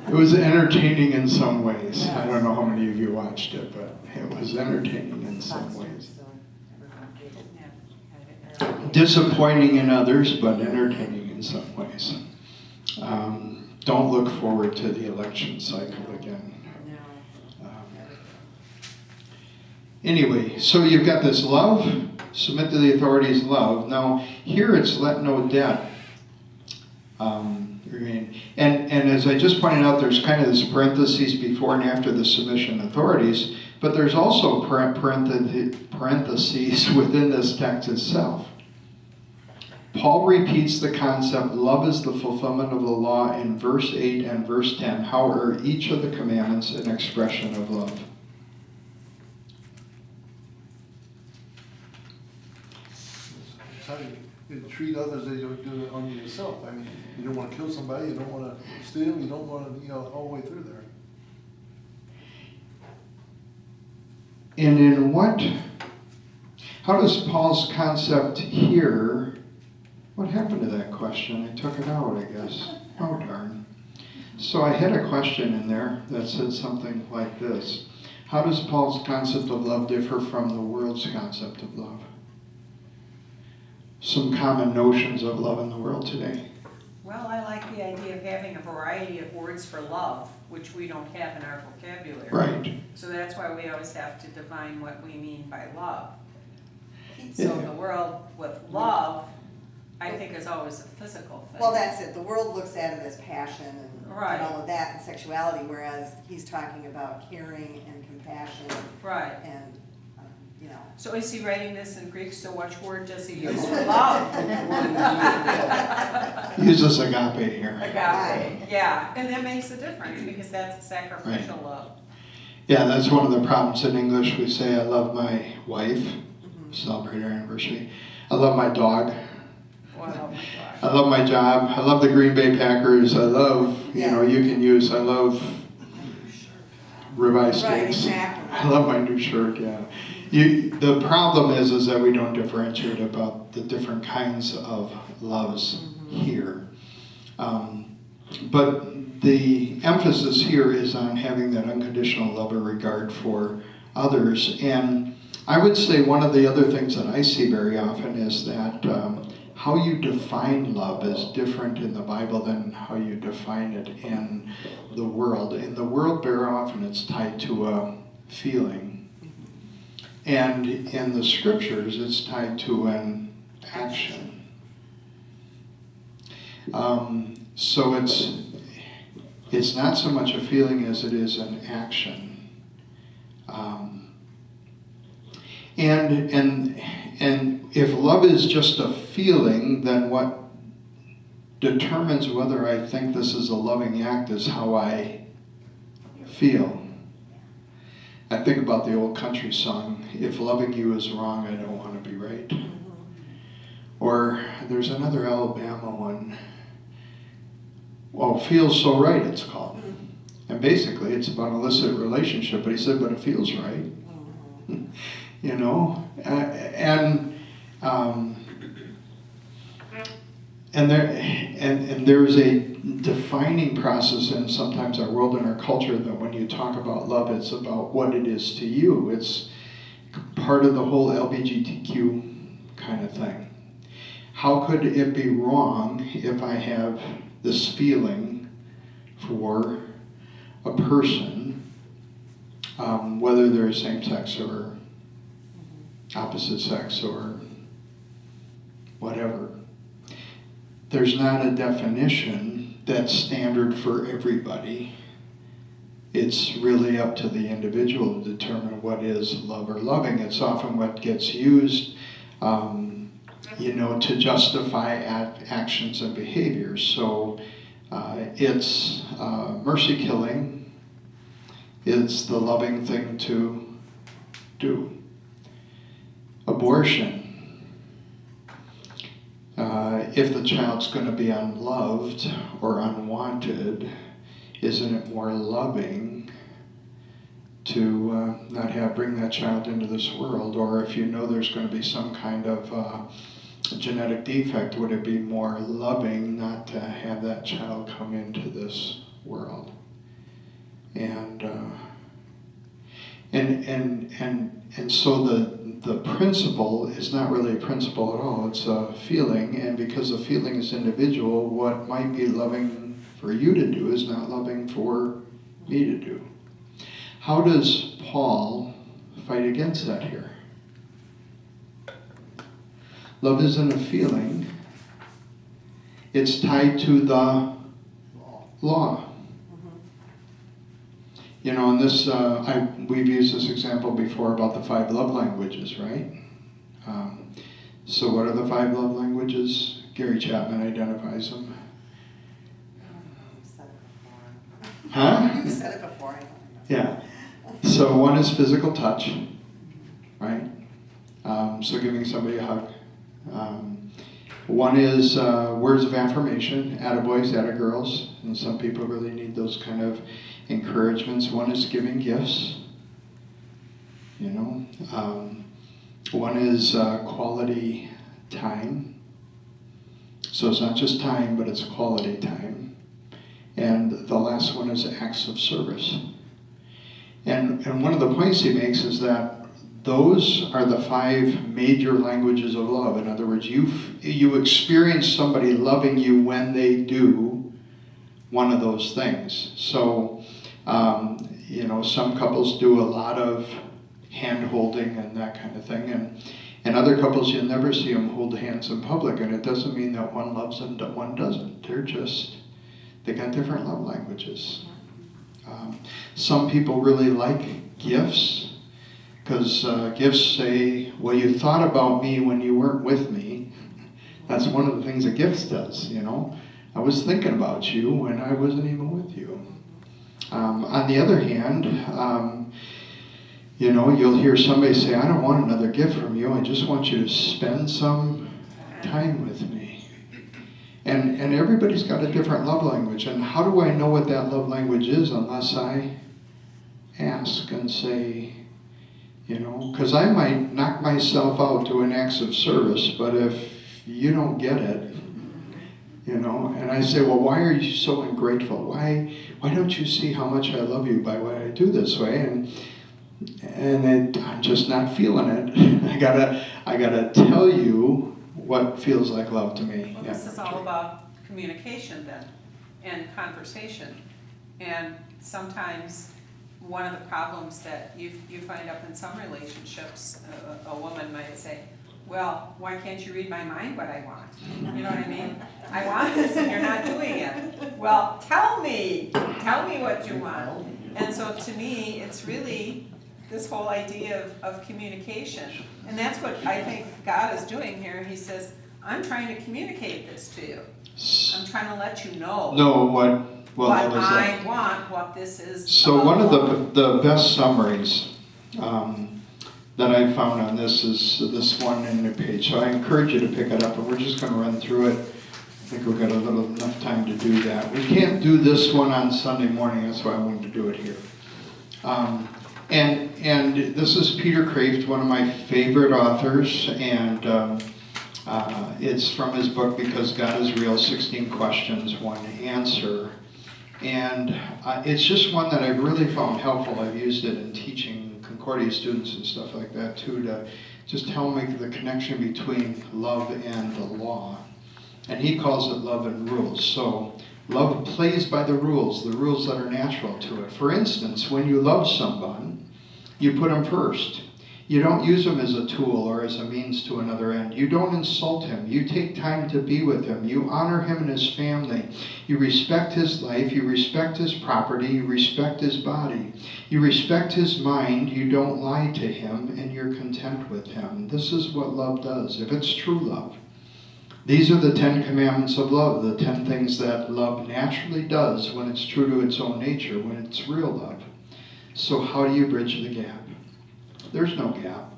It was entertaining in some ways. I don't know how many of you watched it, but it was entertaining in some ways. Disappointing in others, but entertaining in some ways. Don't look forward to the election cycle again. No. Anyway, so you've got this love, submit to the authorities, love. Now, here it's let no debt remain. And as I just pointed out, there's kind of this parentheses before and after the submission authorities, but there's also parentheses within this text itself. Paul repeats the concept, love is the fulfillment of the law in verse 8 and verse 10. How are each of the commandments an expression of love? It's how you treat others as you do it on yourself. I mean, you don't want to kill somebody, you don't want to steal, you don't want to, all the way through there. And in what, how does Paul's concept here, what happened to that question? I took it out, I guess. Oh, darn. So I had a question in there that said something like this. How does Paul's concept of love differ from the world's concept of love? Some common notions of love in the world today. Well, I like the idea of having a variety of words for love, which we don't have in our vocabulary. Right. So that's why we always have to define what we mean by love. Yeah. So the world with love, I think, is always a physical thing. Well, that's it. The world looks at it as passion and Right. all of that and sexuality, whereas he's talking about caring and compassion Right. and, you know. So is he writing this in Greek, so which word does he use for love? Uses agape here. Agape, yeah, and that makes a difference because that's a sacrificial love. Yeah, that's one of the problems in English. We say, I love my wife, celebrate our anniversary. I love my dog. Well, oh my gosh. I love my job. I love the Green Bay Packers. I love, you can use, I love ribeye steaks. Right, exactly. I love my new shirt, yeah. The problem is that we don't differentiate about the different kinds of loves here. But the emphasis here is on having that unconditional love or regard for others. And I would say one of the other things that I see very often is that how you define love is different in the Bible than how you define it in the world. In the world, very often it's tied to a feeling. And in the scriptures, it's tied to an action. So it's not so much a feeling as it is an action. And if love is just a feeling, then what determines whether I think this is a loving act is how I feel. I think about the old country song, if loving you is wrong, I don't want to be right. Or there's another Alabama one, well, Feels So Right it's called. And basically it's about an illicit relationship, but he said, but it feels right. And there's a defining process in sometimes our world and our culture that when you talk about love, it's about what it is to you. It's part of the whole LGBTQ kind of thing. How could it be wrong if I have this feeling for a person, whether they're same sex or opposite sex or whatever? There's not a definition that's standard for everybody. It's really up to the individual to determine what is love or loving. It's often what gets used, to justify actions and behaviors. So it's mercy killing. It's the loving thing to do. Abortion. If the child's going to be unloved or unwanted, isn't it more loving to not bring that child into this world? Or if you know there's going to be some kind of genetic defect, would it be more loving not to have that child come into this world? And so the principle is not really a principle at all. It's a feeling, and because the feeling is individual, what might be loving for you to do is not loving for me to do. How does Paul fight against that here? Love isn't a feeling. It's tied to the law. You know, and this, we've used this example before about the 5 love languages, right? So what are the 5 love languages? Gary Chapman identifies them. You've said it before. Huh? You've said it before. I don't know. Yeah. So one is physical touch, right? So giving somebody a hug. One is words of affirmation, attaboys, attagirls, and some people really need those kind of encouragements. One is giving gifts, you know. One is quality time. So it's not just time, but it's quality time. And the last one is acts of service. And one of the points he makes is that those are the 5 major languages of love. In other words, you experience somebody loving you when they do one of those things. So, you know, some couples do a lot of hand-holding and that kind of thing. And other couples, you'll never see them hold hands in public. And it doesn't mean that one loves them and one doesn't. They got different love languages. Some people really like gifts, because gifts say, well, you thought about me when you weren't with me. That's one of the things a gift does, you know. I was thinking about you when I wasn't even with you. On the other hand, you know, you'll hear somebody say, I don't want another gift from you, I just want you to spend some time with me. And everybody's got a different love language, and how do I know what that love language is unless I ask and say, you know, because I might knock myself out doing acts of service, but if you don't get it, you know, and I say, well, why are you so ungrateful? Why don't you see how much I love you by what I do this way? And I'm just not feeling it. I gotta tell you what feels like love to me. Well, this is all about communication then, and conversation. And sometimes one of the problems that you find up in some relationships, a woman might say, well, why can't you read my mind what I want? You know what I mean? I want this and you're not doing it. Well, tell me what you want. And so to me, it's really this whole idea of communication. And that's what I think God is doing here. He says, I'm trying to communicate this to you. I'm trying to let you know what I want, what this is. So one of the best summaries that I found on this is this one in the page. So I encourage you to pick it up, and we're just going to run through it. I think we've got enough time to do that. We can't do this one on Sunday morning, that's why I wanted to do it here. And this is Peter Kraft, one of my favorite authors, and it's from his book, Because God is Real, 16 Questions, 1 Answer. And it's just one that I've really found helpful. I've used it in teaching Concordia students and stuff like that too, to just help make the connection between love and the law. And he calls it love and rules. So love plays by the rules that are natural to it. For instance, when you love someone, you put them first. You don't use him as a tool or as a means to another end. You don't insult him. You take time to be with him. You honor him and his family. You respect his life. You respect his property. You respect his body. You respect his mind. You don't lie to him, and you're content with him. This is what love does, if it's true love. These are the 10 commandments of love, the 10 things that love naturally does when it's true to its own nature, when it's real love. So how do you bridge the gap? There's no gap.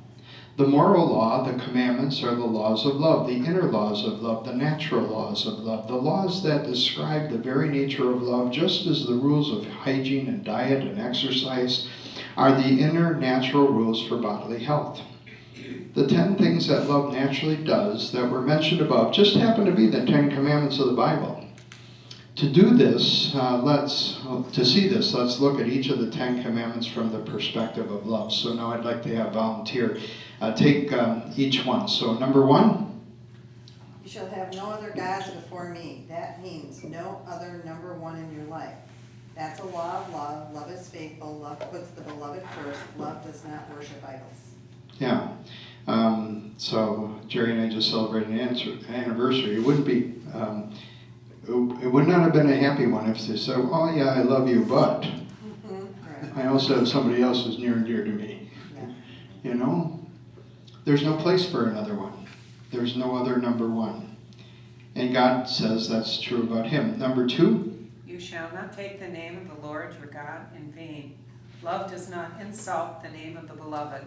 The moral law, the commandments, are the laws of love, the inner laws of love, the natural laws of love, the laws that describe the very nature of love, just as the rules of hygiene and diet and exercise are the inner natural rules for bodily health. The 10 things that love naturally does that were mentioned above just happen to be the 10 commandments of the Bible. To do this, to see this, let's look at each of the 10 commandments from the perspective of love. So now I'd like to have volunteer take each one. So number 1. You shall have no other gods before me. That means no other number 1 in your life. That's a law of love. Love is faithful. Love puts the beloved first. Love does not worship idols. Yeah. So Jerry and I just celebrated an anniversary. It wouldn't be, it would not have been a happy one if they said, "Oh yeah, I love you, but Right. I also have somebody else who's near and dear to me." Yeah. You know, there's no place for another one. There's no other number 1, and God says that's true about Him. Number 2. You shall not take the name of the Lord your God in vain. Love does not insult the name of the beloved.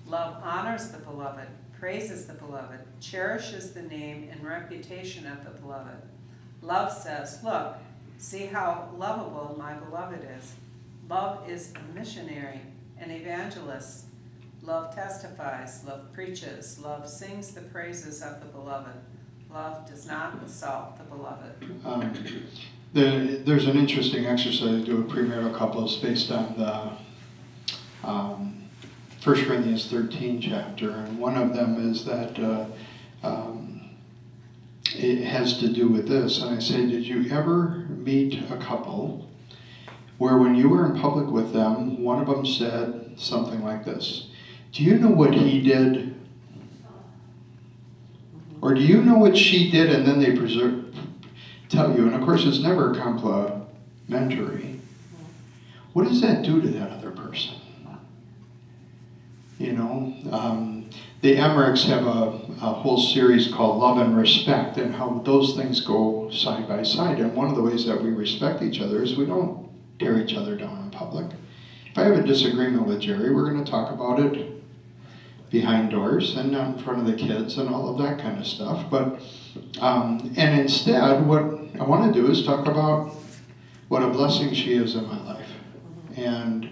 Love honors the beloved, praises the beloved, cherishes the name and reputation of the beloved. Love says, "Look, see how lovable my beloved is." Love is a missionary, an evangelist. Love testifies, love preaches, love sings the praises of the beloved. Love does not insult the beloved. There's an interesting exercise to do with premarital couples based on the 1 Corinthians 13 chapter, and one of them is that it has to do with this. And I say, did you ever meet a couple where when you were in public with them, one of them said something like this: "Do you know what he did?" Or "Do you know what she did?" And then they tell you, and of course it's never complimentary. What does that do to that other person? You know, the Emmerichs have a whole series called Love and Respect, and how those things go side by side. And one of the ways that we respect each other is we don't tear each other down in public. If I have a disagreement with Jerry, we're going to talk about it behind doors and not in front of the kids and all of that kind of stuff. But and instead, what I want to do is talk about what a blessing she is in my life, and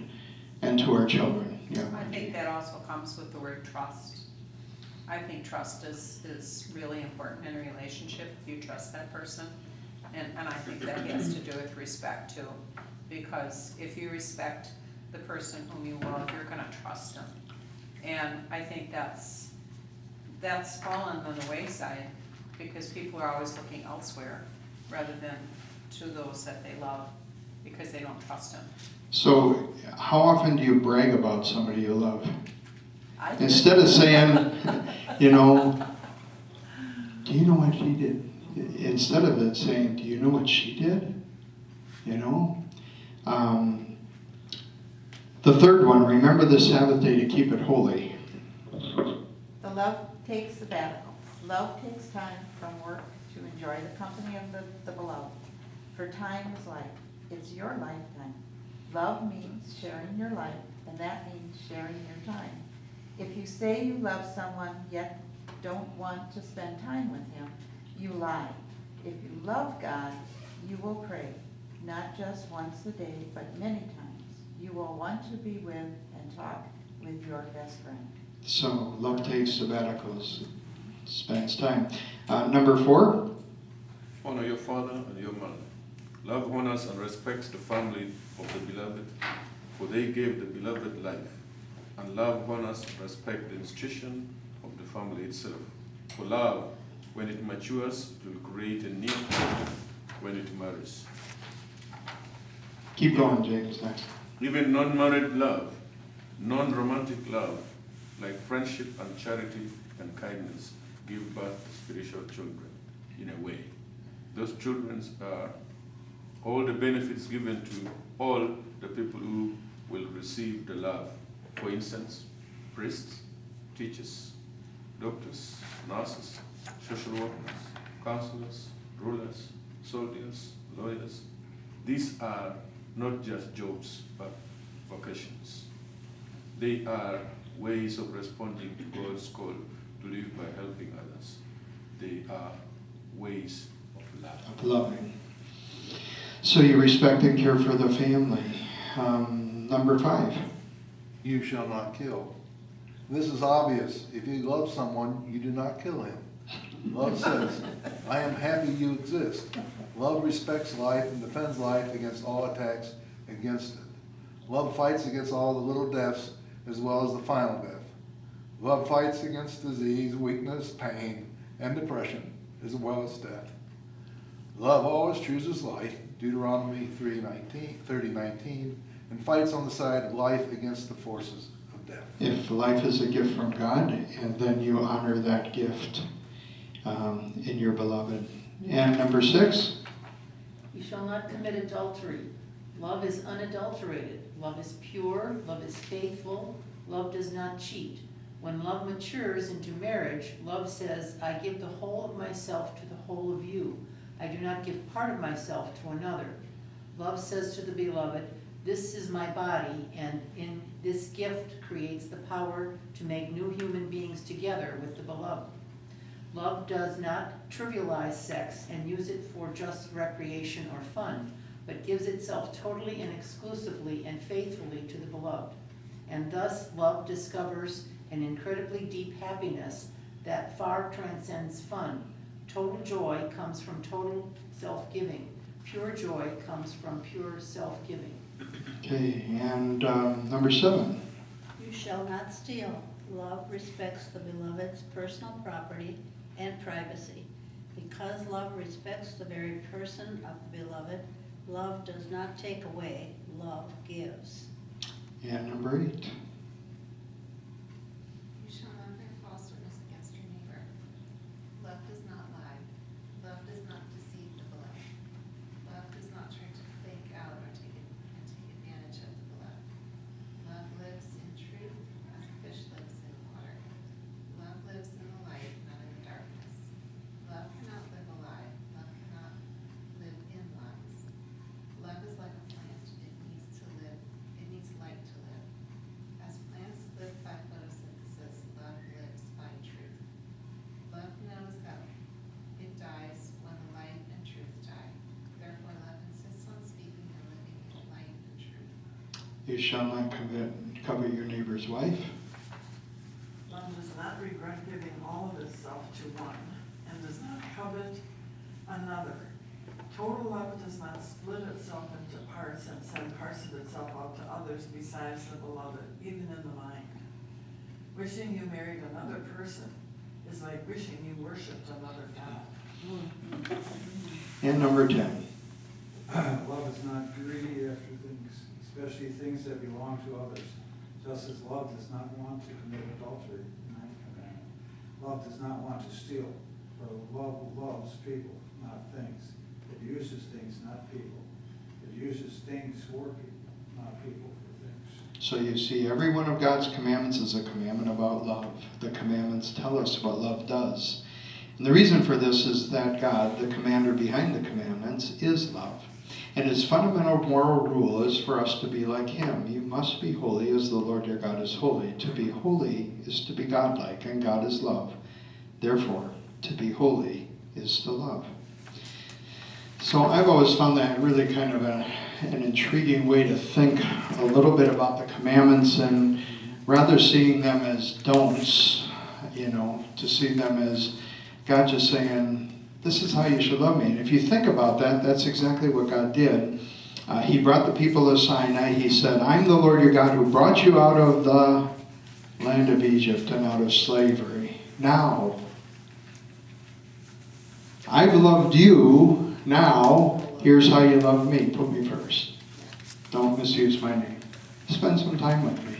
to our children. Yeah. I think that also comes with the word trust. I think trust is really important in a relationship, if you trust that person. And I think that has to do with respect too. Because if you respect the person whom you love, you're gonna trust them. And I think that's fallen on the wayside, because people are always looking elsewhere rather than to those that they love, because they don't trust them. So, how often do you brag about somebody you love? I do. Instead of saying, you know, "Do you know what she did?" Instead of it saying, "Do you know what she did?" You know? The third one, remember the Sabbath day to keep it holy. The love takes sabbatical. Love takes time from work to enjoy the company of the beloved. For time is life. It's your lifetime. Love means sharing your life, and that means sharing your time. If you say you love someone yet don't want to spend time with him, you lie. If you love God, you will pray, not just once a day, but many times. You will want to be with and talk with your best friend. So, love takes sabbaticals, spends time. Number 4. Honor your father and your mother. Love honors and respects the family of the beloved, for they gave the beloved life. And love honors and respects the institution of the family itself. For love, when it matures, it will create a new family when it marries. Keep going, James, next. Even non-married love, non-romantic love, like friendship and charity and kindness, give birth to spiritual children in a way. Those children are all the benefits given to all the people who will receive the love. For instance, priests, teachers, doctors, nurses, social workers, counselors, rulers, soldiers, lawyers. These are not just jobs, but vocations. They are ways of responding to God's call to live by helping others. They are ways of love. Of loving. So you respect and care for the family. Number 5. You shall not kill. This is obvious. If you love someone, you do not kill him. Love says, "I am happy you exist." Love respects life and defends life against all attacks against it. Love fights against all the little deaths as well as the final death. Love fights against disease, weakness, pain, and depression as well as death. Love always chooses life, Deuteronomy 30:19, and fights on the side of life against the forces of death. If life is a gift from God, and then you honor that gift in your beloved. And number 6, You shall not commit adultery. Love is unadulterated. Love is pure. Love is faithful. Love does not cheat. When love matures into marriage, love says, I give the whole of myself to the whole of you. I do not give part of myself to another. Love says to the beloved, this is my body, and in this gift creates the power to make new human beings together with the beloved. Love does not trivialize sex and use it for just recreation or fun, but gives itself totally and exclusively and faithfully to the beloved. And thus love discovers an incredibly deep happiness that far transcends fun. Total joy comes from total self-giving. Pure joy comes from pure self-giving. okay, and number 7. You shall not steal. Love respects the beloved's personal property and privacy. Because love respects the very person of the beloved, love does not take away, love gives. And number 8. You shall not bear false witness against your neighbor. Love does not lie. Love does not deceive the beloved. Love does not try to fake out or take advantage of the beloved. Love lives in truth as a fish lives in water. Love lives in the light, not in the darkness. Love cannot live a lie. Love cannot live in lies. Love is like a plant. It needs to live. It needs light to live. As plants live by photosynthesis, love lives by truth. Love knows that it dies when the light and truth die. Therefore, love insists on speaking and living in light and truth. You shall not covet your neighbor's wife. Love does not regret giving all of itself to one, and does not covet another. Total love does not split itself into parts and send parts of itself out to others besides the beloved, even in the mind. Wishing you married another person is like wishing you worshipped another God. And number 10. Love is not greedy after things, especially things that belong to others, just as love does not want to commit adultery. Love does not want to steal, for love loves people, not things. It uses things, not people. It uses things for people, not people for things. So you see, every one of God's commandments is a commandment about love. The commandments tell us what love does. And the reason for this is that God, the commander behind the commandments, is love. And his fundamental moral rule is for us to be like him. You must be holy as the Lord your God is holy. To be holy is to be godlike, and God is love. Therefore, to be holy is to love. So I've always found that really kind of an intriguing way to think a little bit about the commandments, and rather seeing them as don'ts, to see them as God just saying, this is how you should love me. And if you think about that, that's exactly what God did. He brought the people of Sinai. He said, I'm the Lord your God who brought you out of the land of Egypt and out of slavery. Now, I've loved you. Now, here's how you love me. Put me first. Don't misuse my name. Spend some time with me.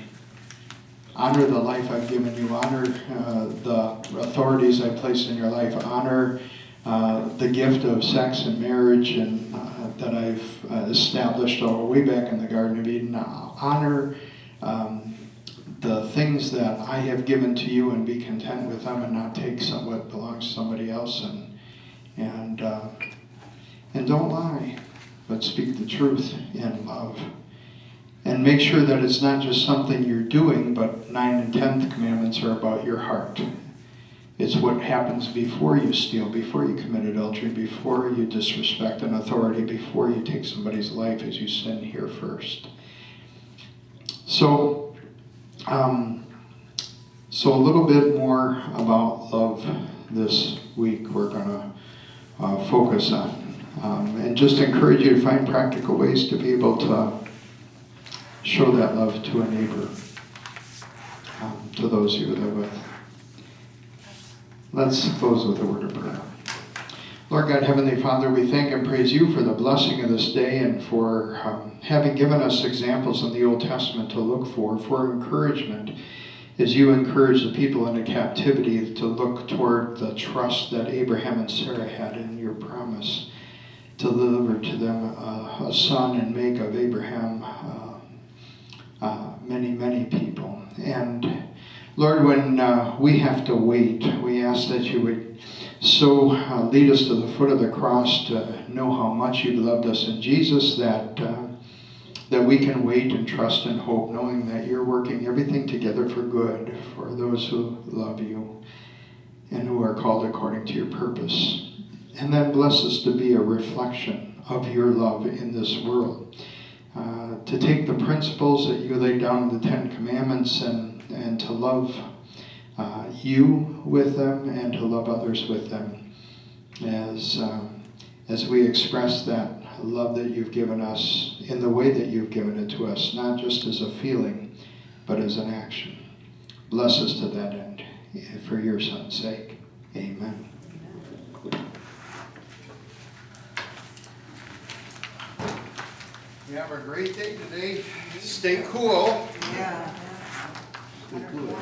Honor the life I've given you. Honor the authorities I placed in your life. Honor the gift of sex and marriage and that I've established way back in the Garden of Eden. Honor the things that I have given to you, and be content with them, and not take what belongs to somebody else. And don't lie, but speak the truth in love. And make sure that it's not just something you're doing, but 9th and 10th commandments are about your heart. It's what happens before you steal, before you commit adultery, before you disrespect an authority, before you take somebody's life, as you sin here first. So a little bit more about love this week we're going to focus on. And just encourage you to find practical ways to be able to show that love to a neighbor, to those you live with. Let's close with a word of prayer. Lord God, Heavenly Father, we thank and praise you for the blessing of this day and for having given us examples in the Old Testament to look for encouragement as you encourage the people into captivity to look toward the trust that Abraham and Sarah had in your promise to deliver to them a son and make of Abraham many people. And Lord, when we have to wait, we ask that you would so lead us to the foot of the cross to know how much you loved us in Jesus, that we can wait and trust and hope, knowing that you're working everything together for good for those who love you and who are called according to your purpose. And then bless us to be a reflection of your love in this world, to take the principles that you laid down in the Ten Commandments and to love you with them and to love others with them as we express that love that you've given us in the way that you've given it to us, not just as a feeling, but as an action. Bless us to that end, for your Son's sake. Amen. You have a great day today. Stay cool. Yeah. Stay cool.